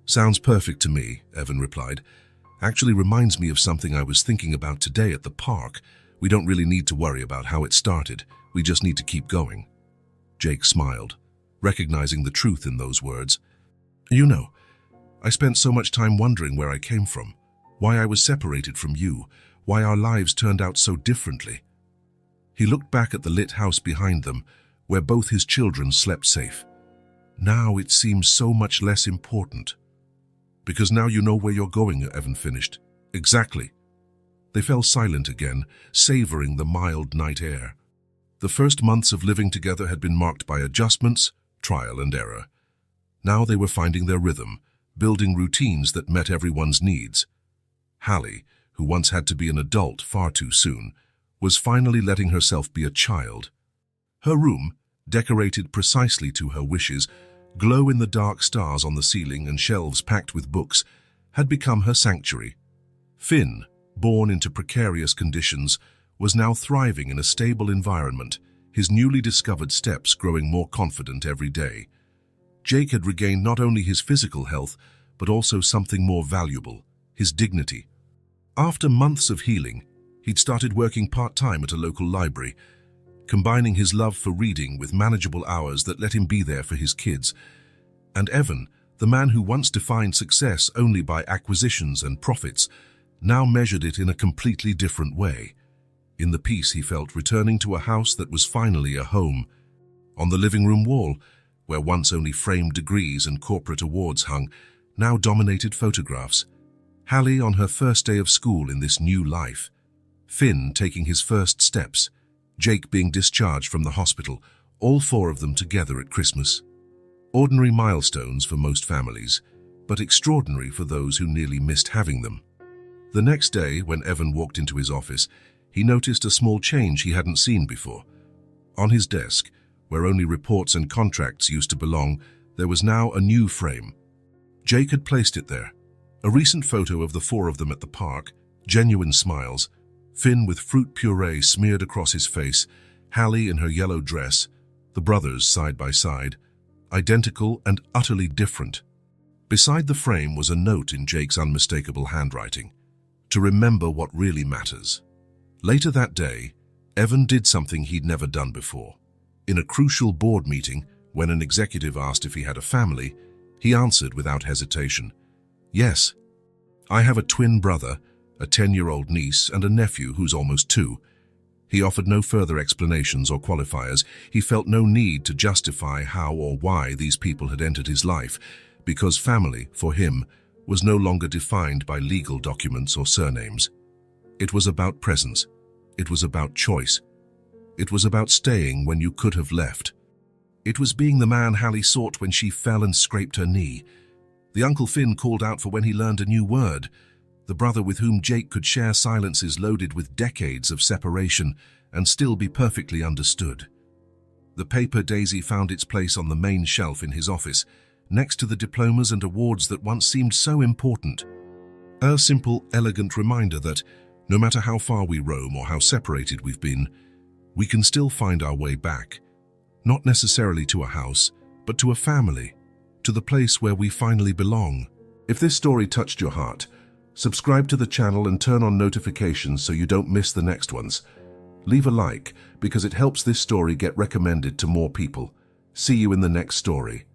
Sounds perfect to me, Evan replied. Actually reminds me of something I was thinking about today at the park. We don't really need to worry about how it started. We just need to keep going. Jake smiled, recognizing the truth in those words. You know, I spent so much time wondering where I came from, why I was separated from you, why our lives turned out so differently. He looked back at the lit house behind them, where both his children slept safe. Now it seems so much less important. Because now you know where you're going, Evan finished. Exactly. They fell silent again, savoring the mild night air. The first months of living together had been marked by adjustments, trial and error. Now they were finding their rhythm, building routines that met everyone's needs. Hallie, who once had to be an adult far too soon, was finally letting herself be a child. Her room, decorated precisely to her wishes, glow-in-the-dark stars on the ceiling and shelves packed with books, had become her sanctuary. Finn, born into precarious conditions, was now thriving in a stable environment, his newly discovered steps growing more confident every day. Jake had regained not only his physical health, but also something more valuable, his dignity. After months of healing, he'd started working part-time at a local library, combining his love for reading with manageable hours that let him be there for his kids. And Evan, the man who once defined success only by acquisitions and profits, now measured it in a completely different way. In the peace he felt returning to a house that was finally a home. On the living room wall, where once only framed degrees and corporate awards hung, now dominated photographs. Hallie on her first day of school in this new life. Finn taking his first steps. Jake being discharged from the hospital, all four of them together at Christmas. Ordinary milestones for most families, but extraordinary for those who nearly missed having them. The next day, when Evan walked into his office, he noticed a small change he hadn't seen before. On his desk, where only reports and contracts used to belong, there was now a new frame. Jake had placed it there. A recent photo of the four of them at the park, genuine smiles, Finn with fruit puree smeared across his face, Hallie in her yellow dress, the brothers side by side, identical and utterly different. Beside the frame was a note in Jake's unmistakable handwriting, to remember what really matters. Later that day, Evan did something he'd never done before. In a crucial board meeting, when an executive asked if he had a family, he answered without hesitation, "Yes. I have a twin brother, a 10-year-old niece, and a nephew who's almost 2. He offered no further explanations or qualifiers. He felt no need to justify how or why these people had entered his life, because family, for him, was no longer defined by legal documents or surnames. It was about presence. It was about choice. It was about staying when you could have left. It was being the man Hallie sought when she fell and scraped her knee. The Uncle Finn called out for when he learned a new word, the brother with whom Jake could share silences loaded with decades of separation and still be perfectly understood. The paper Daisy found its place on the main shelf in his office, next to the diplomas and awards that once seemed so important. A simple, elegant reminder that, no matter how far we roam or how separated we've been, we can still find our way back, not necessarily to a house, but to a family, to the place where we finally belong. If this story touched your heart, subscribe to the channel and turn on notifications so you don't miss the next ones. Leave a like because it helps this story get recommended to more people. See you in the next story.